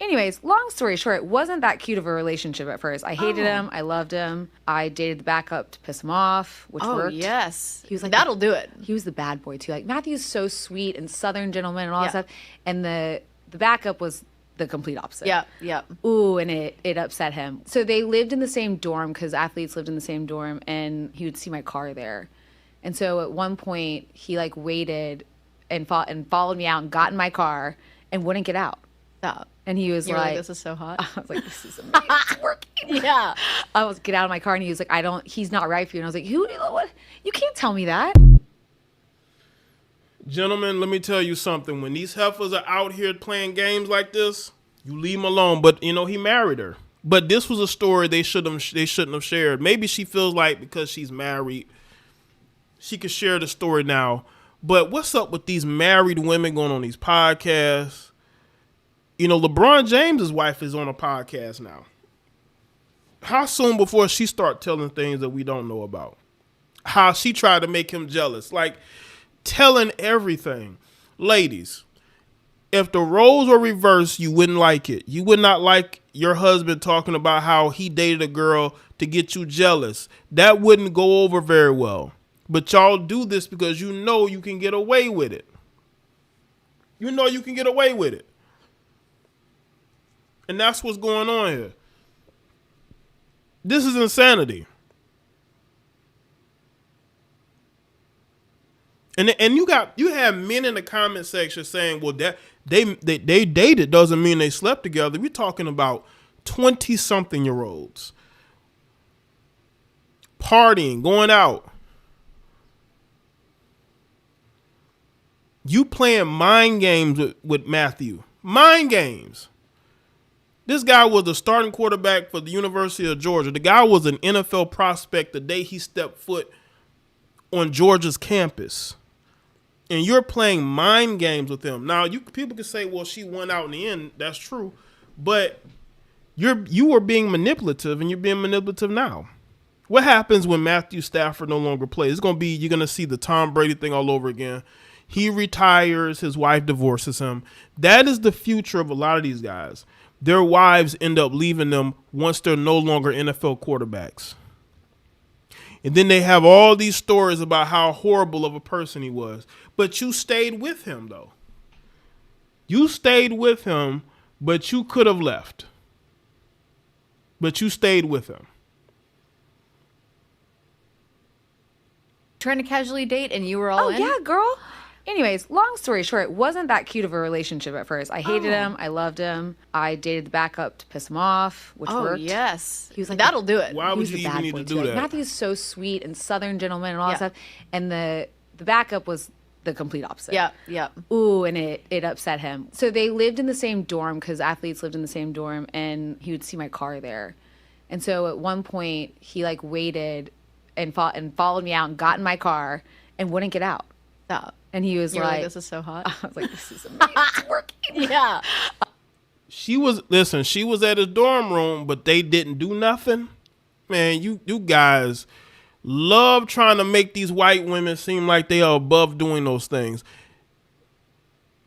Anyways, long story short, it wasn't that cute of a relationship at first. I hated him. I loved him. I dated the backup to piss him off, which worked. Yes. He was like, that'll do it. He was the bad boy, too. Like, Matthew's so sweet and Southern gentleman and all that Yeah. stuff. And the backup was the complete opposite. Yeah. Ooh, and it upset him. So they lived in the same dorm because athletes lived in the same dorm, and he would see my car there. And so at one point, he, like, waited and followed me out and got in my car and wouldn't get out. Stop. And he was You're like, this is so hot. I was like, this is amazing. It's working. Yeah. I was get out of my car and he was like, he's not right for you. And I was like, what? You can't tell me that. Gentlemen, let me tell you something. When these heifers are out here playing games like this, you leave them alone. But he married her. But this was a story they shouldn't have shared. Maybe she feels like because she's married, she could share the story now. But what's up with these married women going on these podcasts? LeBron James's wife is on a podcast now. How soon before she start telling things that we don't know about? How she tried to make him jealous. Like, telling everything. Ladies, if the roles were reversed, you wouldn't like it. You would not like your husband talking about how he dated a girl to get you jealous. That wouldn't go over very well. But y'all do this because you know you can get away with it. You know you can get away with it. And that's what's going on here. This is insanity. And you have men in the comment section saying, well, that they dated doesn't mean they slept together. We're talking about 20-something-year-olds partying, going out. You playing mind games with Matthew. Mind games. This guy was the starting quarterback for the University of Georgia. The guy was an NFL prospect the day he stepped foot on Georgia's campus. And you're playing mind games with him. Now, people can say, well, she won out in the end. That's true. But you were being manipulative, and you're being manipulative now. What happens when Matthew Stafford no longer plays? You're going to see the Tom Brady thing all over again. He retires. His wife divorces him. That is the future of a lot of these guys. Their wives end up leaving them once they're no longer NFL quarterbacks. And then they have all these stories about how horrible of a person he was. But you stayed with him, though. You stayed with him, but you could have left. But you stayed with him. Trying to casually date and you were all in? Oh, yeah, girl. Anyways, long story short, it wasn't that cute of a relationship at first. I hated him. I loved him. I dated the backup to piss him off, which worked. Yes. He was like, that'll do it. Why would you even need to do that? Matthew's so sweet and Southern gentleman and all that stuff. And the backup was the complete opposite. Yeah. Ooh, and it upset him. So they lived in the same dorm because athletes lived in the same dorm, and he would see my car there. And so at one point, he waited and followed me out and got in my car and wouldn't get out. Stop. And he was like, this is so hot. I was like, this is amazing. It's working. Yeah. She was at his dorm room, but they didn't do nothing. Man, you guys love trying to make these white women seem like they are above doing those things.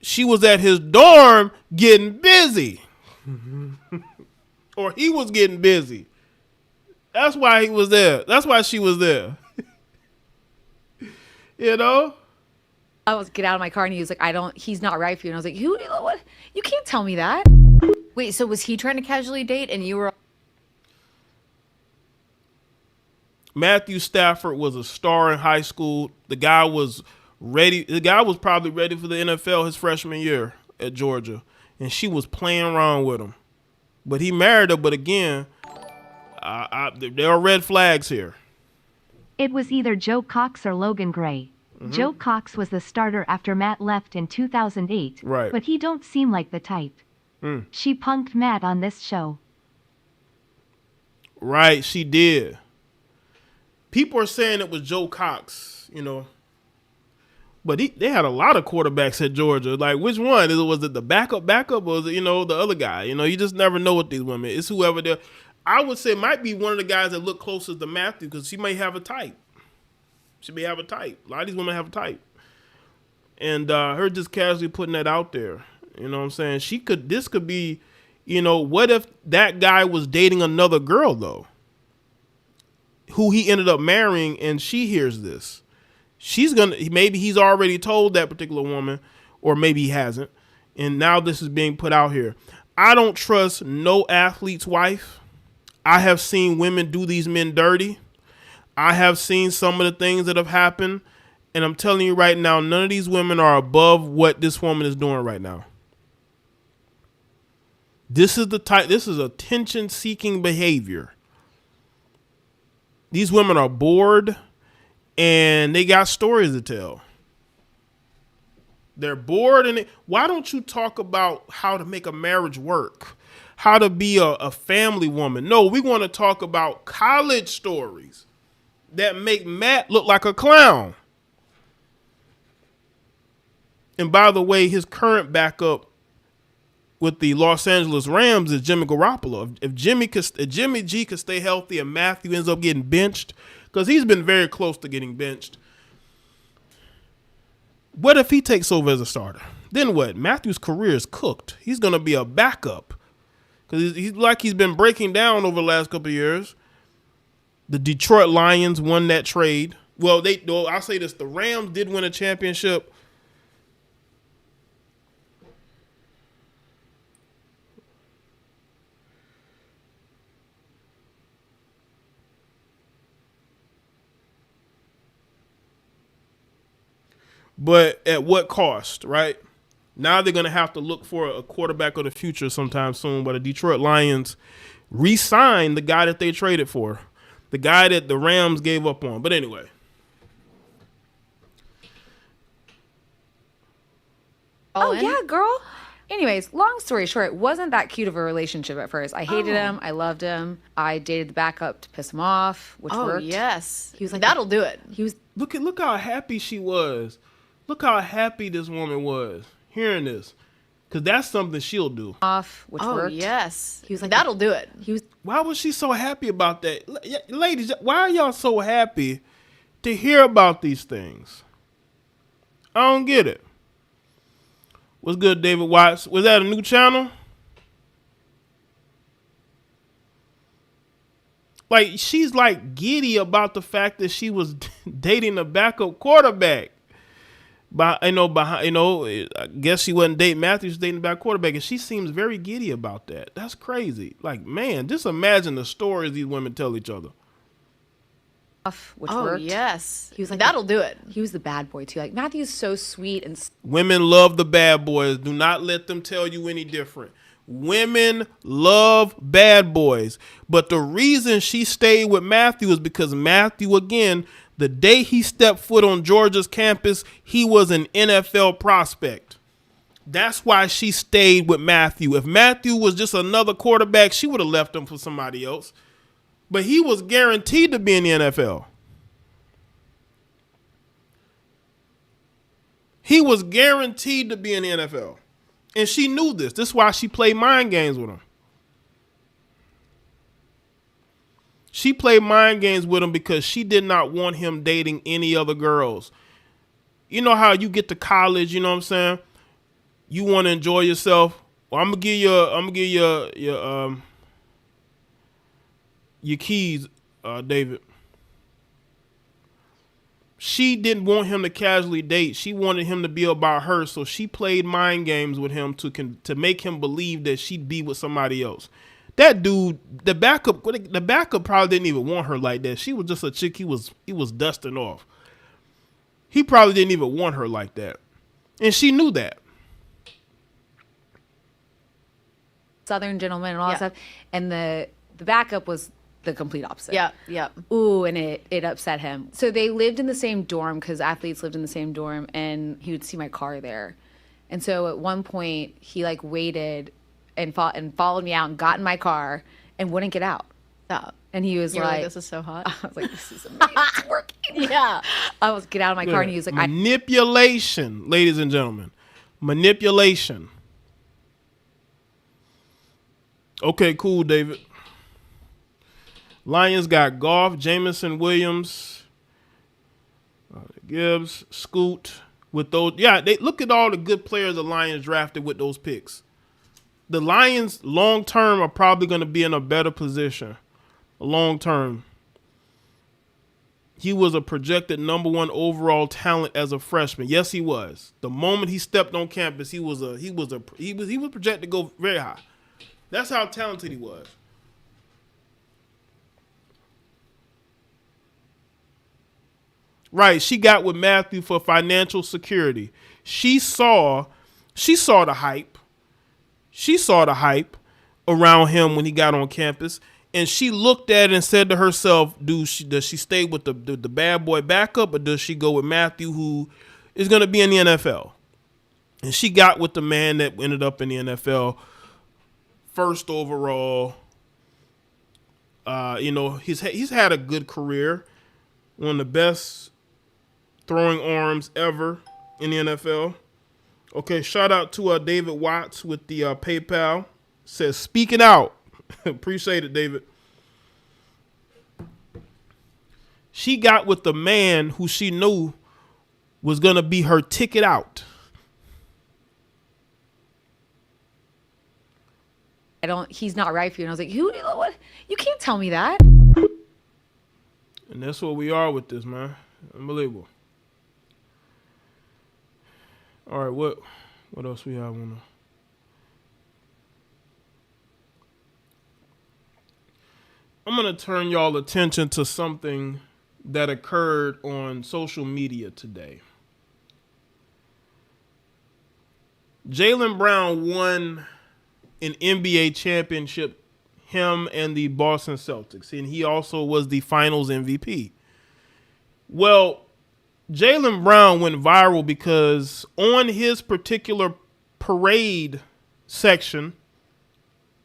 She was at his dorm getting busy. Or he was getting busy. That's why he was there. That's why she was there. I was get out of my car and he was like, he's not right for you. And I was like, what? You can't tell me that. Wait, so was he trying to casually date and you were... Matthew Stafford was a star in high school. The guy was ready. The guy was probably ready for the NFL his freshman year at Georgia. And she was playing around with him. But he married her. But again, there are red flags here. It was either Joe Cox or Logan Gray. Mm-hmm. Joe Cox was the starter after Matt left in 2008. Right. But he don't seem like the type. She punked Matt on this show. Right, she did. People are saying it was Joe Cox, But they had a lot of quarterbacks at Georgia. Like, which one? Was it the backup, or was it, the other guy? You just never know with these women. It's whoever they're... I would say it might be one of the guys that look closest to Matthew because she may have a type. She may have a type. A lot of these women have a type. And her just casually putting that out there. You know what I'm saying? This could be, what if that guy was dating another girl, though? Who he ended up marrying, and she hears this. Maybe he's already told that particular woman, or maybe he hasn't. And now this is being put out here. I don't trust no athlete's wife. I have seen women do these men dirty. I have seen some of the things that have happened. And I'm telling you right now, none of these women are above what this woman is doing right now. This is attention-seeking behavior. These women are bored and they got stories to tell. They're bored. And why don't you talk about how to make a marriage work? How to be a family woman? No, we want to talk about college stories that make Matt look like a clown. And by the way, his current backup with the Los Angeles Rams is Jimmy Garoppolo. If Jimmy G could stay healthy and Matthew ends up getting benched, because he's been very close to getting benched. What if he takes over as a starter? Then what? Matthew's career is cooked. He's going to be a backup because he's been breaking down over the last couple of years. The Detroit Lions won that trade. Well, I'll say this: the Rams did win a championship. But at what cost, right? Now they're going to have to look for a quarterback of the future sometime soon. But the Detroit Lions re-signed the guy that they traded for, the guy that the Rams gave up on. But anyway. Oh, yeah, girl. Anyways, long story short, it wasn't that cute of a relationship at first. I hated him. I loved him. I dated the backup to piss him off, which worked. Yes. He was like, that'll do it. He was. Look how happy she was. Look how happy this woman was hearing this. Because that's something she'll do. Off, which worked. Yes. He was like, that'll do it. He was. Why was she so happy about that? Ladies, why are y'all so happy to hear about these things? I don't get it. What's good, David Watts? Was that a new channel? Like, she's like giddy about the fact that she was dating a backup quarterback. I guess she wasn't dating Matthew, she was dating the backup quarterback, and she seems very giddy about that. That's crazy. Like, man, just imagine the stories these women tell each other. Which worked. Yes. He was like, that'll do it. He was the bad boy too. Like, Matthew's so sweet and. Women love the bad boys. Do not let them tell you any different. Women love bad boys. But the reason she stayed with Matthew is because Matthew, again, the day he stepped foot on Georgia's campus, he was an NFL prospect. That's why she stayed with Matthew. If Matthew was just another quarterback, she would have left him for somebody else. But he was guaranteed to be in the NFL. He was guaranteed to be in the NFL. And she knew this. This is why she played mind games with him. She played mind games with him because she did not want him dating any other girls. You know how you get to college, you know what I'm saying? You want to enjoy yourself. Well, I'm gonna give you your keys, David. She didn't want him to casually date. She wanted him to be about her, so she played mind games with him to make him believe that she'd be with somebody else. That dude, the backup probably didn't even want her like that. She was just a chick he was dusting off. He probably didn't even want her like that. And she knew that. Southern gentleman and all that stuff. And the backup was the complete opposite. Yeah. Ooh, and it upset him. So they lived in the same dorm because athletes lived in the same dorm, and he would see my car there. And so at one point he like waited and followed me out and got in my car and wouldn't get out. Stop. And he was like, this is so hot. I was like, this is amazing. It's working. Yeah. I was get out of my car and he was like, manipulation, ladies and gentlemen. Manipulation. Okay, cool, David. Lions got Goff, Jamison Williams, Gibbs, Scoot with those. Yeah, they look at all the good players the Lions drafted with those picks. The Lions long term are probably going to be in a better position. Long term. He was a projected number 1 overall talent as a freshman. Yes, he was. The moment he stepped on campus, he was projected to go very high. That's how talented he was. Right, she got with Matthew for financial security. She saw the hype. She saw the hype around him when he got on campus, and she looked at it and said to herself, does she stay with the bad boy backup, or does she go with Matthew, who is going to be in the NFL? And she got with the man that ended up in the NFL first overall. He's had a good career. One of the best throwing arms ever in the NFL. Okay, shout out to David Watts with the PayPal. Says, speaking out. Appreciate it, David. She got with the man who she knew was going to be her ticket out. He's not right for you. And I was like, what? You can't tell me that. And that's where we are with this, man. Unbelievable. All right, what else we have on I'm going to turn y'all attention to something that occurred on social media today. Jaylen Brown won an NBA championship, him and the Boston Celtics, and he also was the finals MVP. Well, Jaylen Brown went viral because on his particular parade section,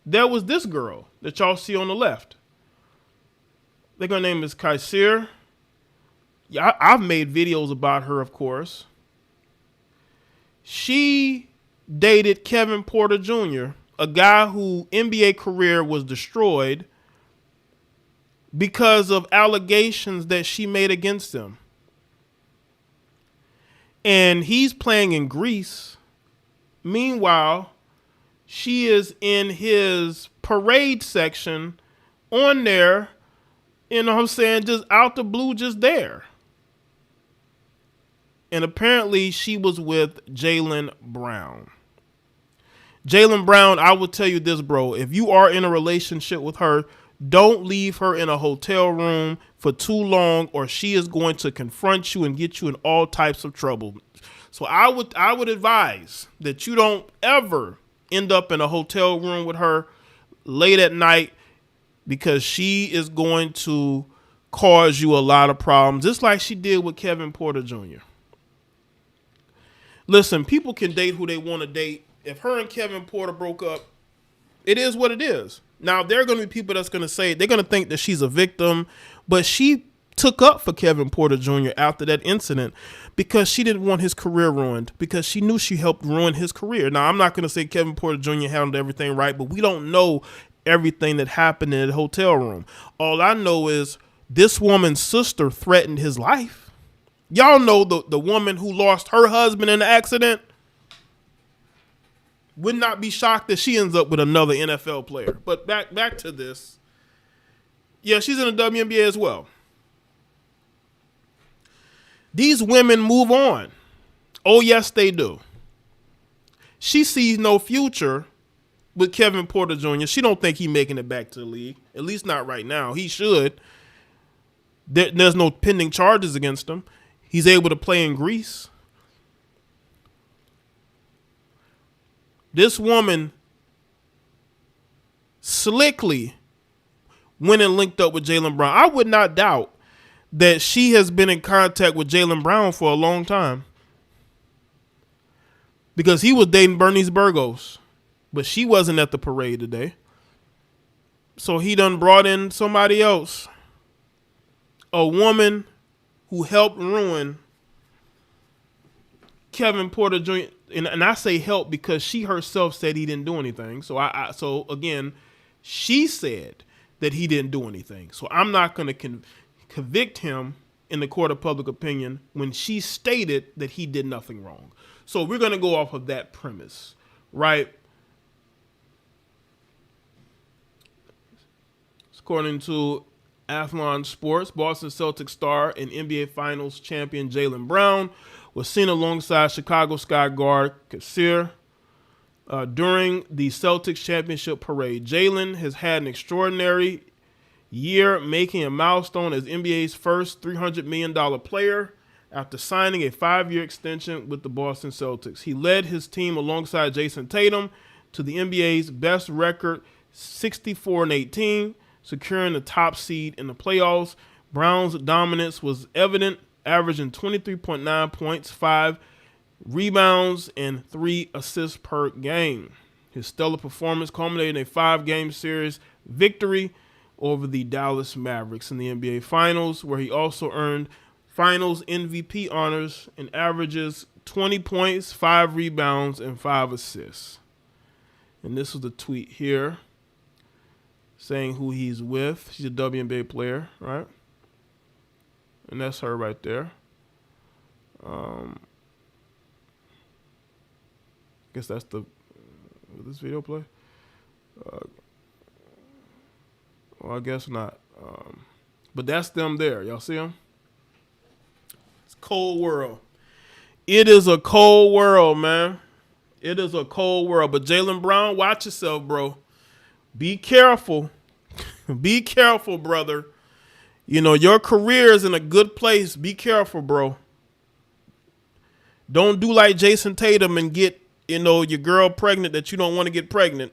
there was this girl that y'all see on the left. I think her name is Kaysir. Yeah, I've made videos about her, of course. She dated Kevin Porter Jr., a guy whose NBA career was destroyed because of allegations that she made against him. And he's playing in Greece. Meanwhile, she is in his parade section on there, you know what I'm saying, just out the blue, just there. And apparently she was with Jaylen Brown. Jaylen Brown, I will tell you this, bro. If you are in a relationship with her, don't leave her in a hotel room for too long, or she is going to confront you and get you in all types of trouble. So I would advise that you don't ever end up in a hotel room with her late at night, because she is going to cause you a lot of problems, just like she did with Kevin Porter Jr. Listen, people can date who they want to date. If her and Kevin Porter broke up, it is what it is. Now, there are going to be people that's going to say, they're going to think that she's a victim, but she took up for Kevin Porter Jr. after that incident because she didn't want his career ruined, because she knew she helped ruin his career. Now, I'm not going to say Kevin Porter Jr. handled everything right, but we don't know everything that happened in the hotel room. All I know is this woman's sister threatened his life. Y'all know the woman who lost her husband in the accident. Would not be shocked that she ends up with another NFL player. But back to this. Yeah, she's in the WNBA as well. These women move on. Oh, yes, they do. She sees no future with Kevin Porter Jr. She don't think he's making it back to the league. At least not right now. He should. There's no pending charges against him. He's able to play in Greece. This woman slickly went and linked up with Jaylen Brown. I would not doubt that she has been in contact with Jaylen Brown for a long time, because he was dating Bernice Burgos, but she wasn't at the parade today. So he done brought in somebody else, a woman who helped ruin Kevin Porter Jr. And I say help because she herself said he didn't do anything. So again, she said that he didn't do anything. So I'm not going to convict him in the court of public opinion when she stated that he did nothing wrong. So we're going to go off of that premise, right? According to Athlon Sports, Boston Celtics star and NBA Finals champion Jaylen Brown was seen alongside Chicago Sky guard Kaysir during the Celtics championship parade. Jaylen has had an extraordinary year, making a milestone as NBA's first $300 million player after signing a 5-year extension with the Boston Celtics. He led his team alongside Jason Tatum to the NBA's best record, 64-18, securing the top seed in the playoffs. Brown's dominance was evident, averaging 23.9 points, 5 rebounds, and 3 assists per game. His stellar performance culminated in a 5-game series victory over the Dallas Mavericks in the NBA Finals, where he also earned Finals MVP honors and averages 20 points, 5 rebounds, and 5 assists. And this was the tweet here saying who he's with. She's a WNBA player, right? And that's her right there. I guess that's the... Will this video play? Well, I guess not. But that's them there. Y'all see them? It's a cold world. It is a cold world, man. It is a cold world. But Jaylen Brown, watch yourself, bro. Be careful. Be careful, brother. You know, your career is in a good place. Be careful, bro. Don't do like Jason Tatum and get, you know, your girl pregnant that you don't want to get pregnant,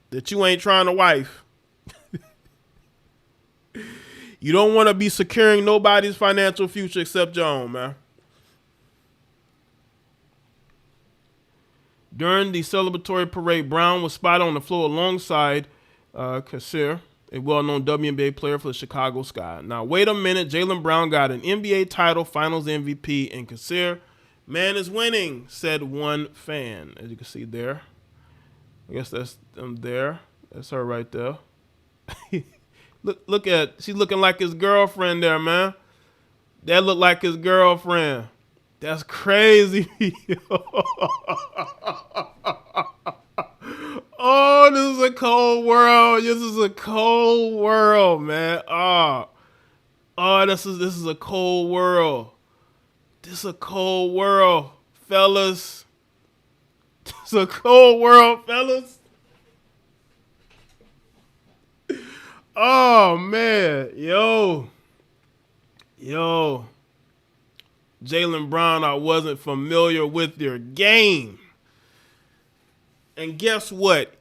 that you ain't trying to wife. You don't want to be securing nobody's financial future except your own, man. During the celebratory parade, Brown was spotted on the floor alongside Kassir, a well-known WNBA player for the Chicago Sky. Now, wait a minute. Jaylen Brown got an NBA title, Finals MVP, and Kassir, man is winning, said one fan. As you can see there. I guess that's them there. That's her right there. Look at, she's looking like his girlfriend there, man. That looked like his girlfriend. That's crazy. Oh, this is a cold world. This is a cold world, man. Oh, this is a cold world. This is a cold world, fellas. This is a cold world, fellas. Oh, man. Yo. Jaylen Brown, I wasn't familiar with your game. And guess what?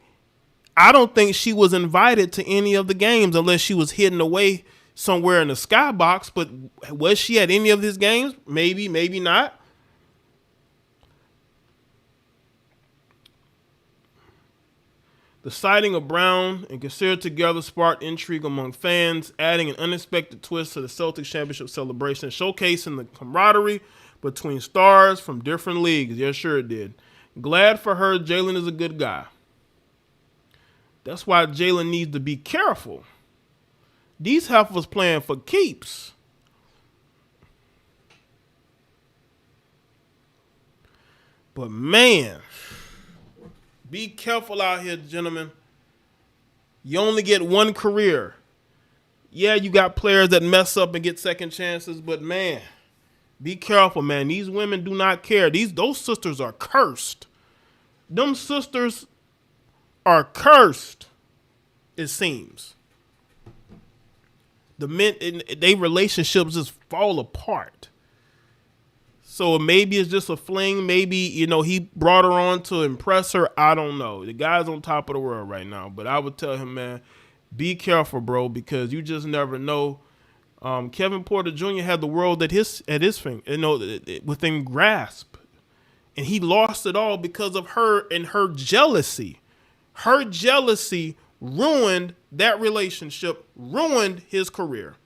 I don't think she was invited to any of the games unless she was hidden away somewhere in the skybox. But was she at any of his games? Maybe, maybe not. The sighting of Brown and Kassir together sparked intrigue among fans, adding an unexpected twist to the Celtics championship celebration, showcasing the camaraderie between stars from different leagues. Yeah, sure it did. Glad for her, Jaylen is a good guy. That's why Jaylen needs to be careful. These heifers playing for keeps. But man, be careful out here, gentlemen. You only get one career. Yeah, you got players that mess up and get second chances, but man, be careful, man. These women do not care. Those sisters are cursed. Them sisters are cursed, it seems. The men, they relationships just fall apart. So maybe it's just a fling. Maybe, you know, he brought her on to impress her. I don't know. The guy's on top of the world right now. But I would tell him, man, be careful, bro, because you just never know. Kevin Porter Jr. had the world at his finger, you know, within grasp. And he lost it all because of her and her jealousy. Her jealousy ruined that relationship, ruined his career.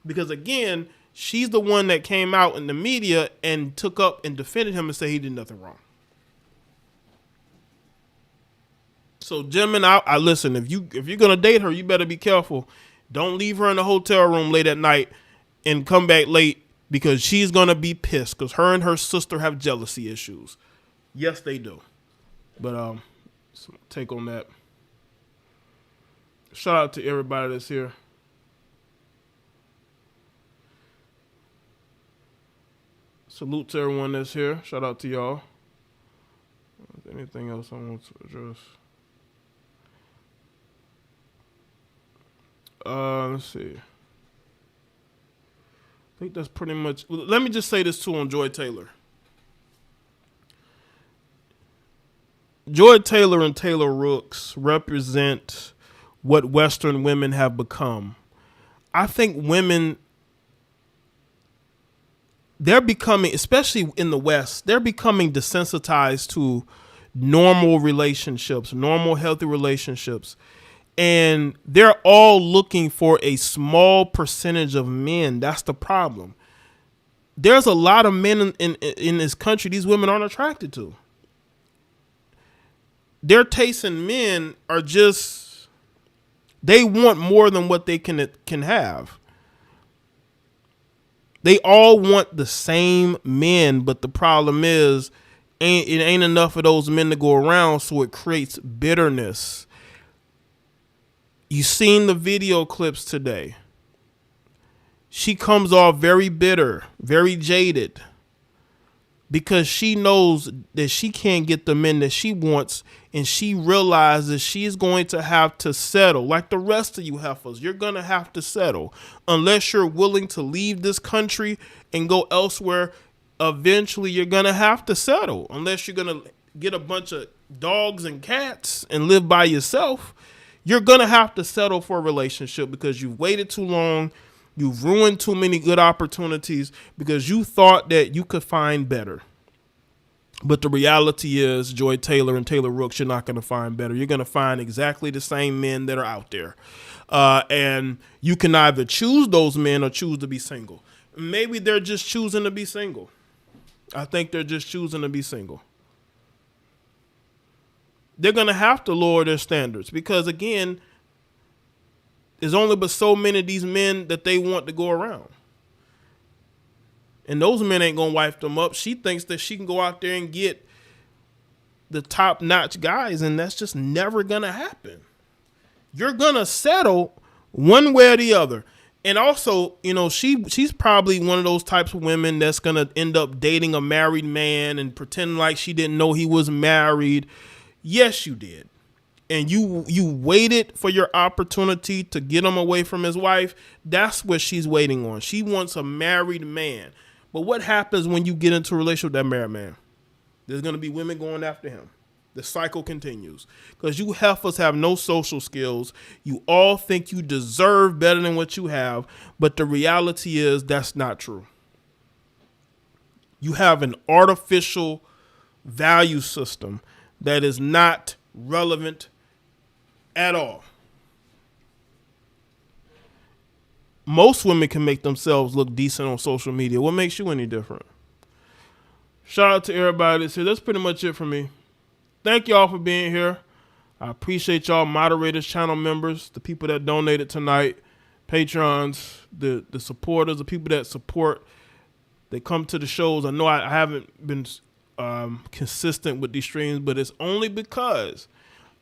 Because, again, she's the one that came out in the media and took up and defended him and said he did nothing wrong. So, gentlemen, I listen. If you're gonna date her, you better be careful. Don't leave her in the hotel room late at night and come back late because she's gonna be pissed because her and her sister have jealousy issues. Yes, they do. But take on that. Shout out to everybody that's here. Salute to everyone that's here. Shout out to y'all. Anything else I want to address? Let's see. I think that's pretty much. Let me just say this too on Joy Taylor. Joy Taylor and Taylor Rooks represent what Western women have become. I think women they're becoming, especially in the West, they're becoming desensitized to normal relationships, normal healthy relationships. And they're all looking for a small percentage of men. That's the problem. There's a lot of men in this country these women aren't attracted to. Their tastes in men are just, they want more than what they can have. They all want the same men, but the problem is it ain't enough of those men to go around, so it creates bitterness. You seen the video clips today. She comes off very bitter, very jaded, because she knows that she can't get the men that she wants, and she realizes she's going to have to settle. Like the rest of you heifers, you're going to have to settle. Unless you're willing to leave this country and go elsewhere, eventually you're going to have to settle. Unless you're going to get a bunch of dogs and cats and live by yourself, you're going to have to settle for a relationship because you've waited too long. You've ruined too many good opportunities because you thought that you could find better. But the reality is, Joy Taylor and Taylor Rooks, you're not going to find better. You're going to find exactly the same men that are out there. And you can either choose those men or choose to be single. Maybe they're just choosing to be single. I think they're just choosing to be single. They're going to have to lower their standards because, again, there's only but so many of these men that they want to go around. And those men ain't going to wipe them up. She thinks that she can go out there and get the top-notch guys, and that's just never going to happen. You're going to settle one way or the other. And also, you know, she's probably one of those types of women that's going to end up dating a married man and pretending like she didn't know he was married. Yes, you did. And you waited for your opportunity to get him away from his wife. That's what she's waiting on. She wants a married man. But what happens when you get into a relationship with that married man? There's going to be women going after him. The cycle continues. Because you heifers have no social skills. You all think you deserve better than what you have. But the reality is that's not true. You have an artificial value system that is not relevant at all. Most women can make themselves look decent on social media. What makes you any different? Shout out to everybody that's here. That's pretty much it for me. Thank y'all for being here. I appreciate y'all moderators, channel members, the people that donated tonight, patrons, the supporters, the people that support, they come to the shows. I know I haven't been consistent with these streams, but it's only because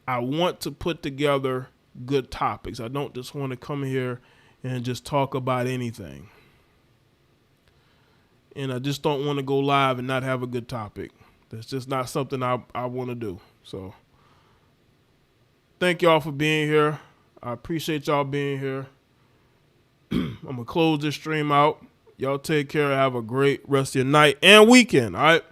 I want to put together good topics. I don't just want to come here and just talk about anything. And I just don't want to go live and not have a good topic. That's just not something I want to do. So thank y'all for being here. I appreciate y'all being here. I'm going to close this stream out. Y'all take care. Have a great rest of your night and weekend. All right.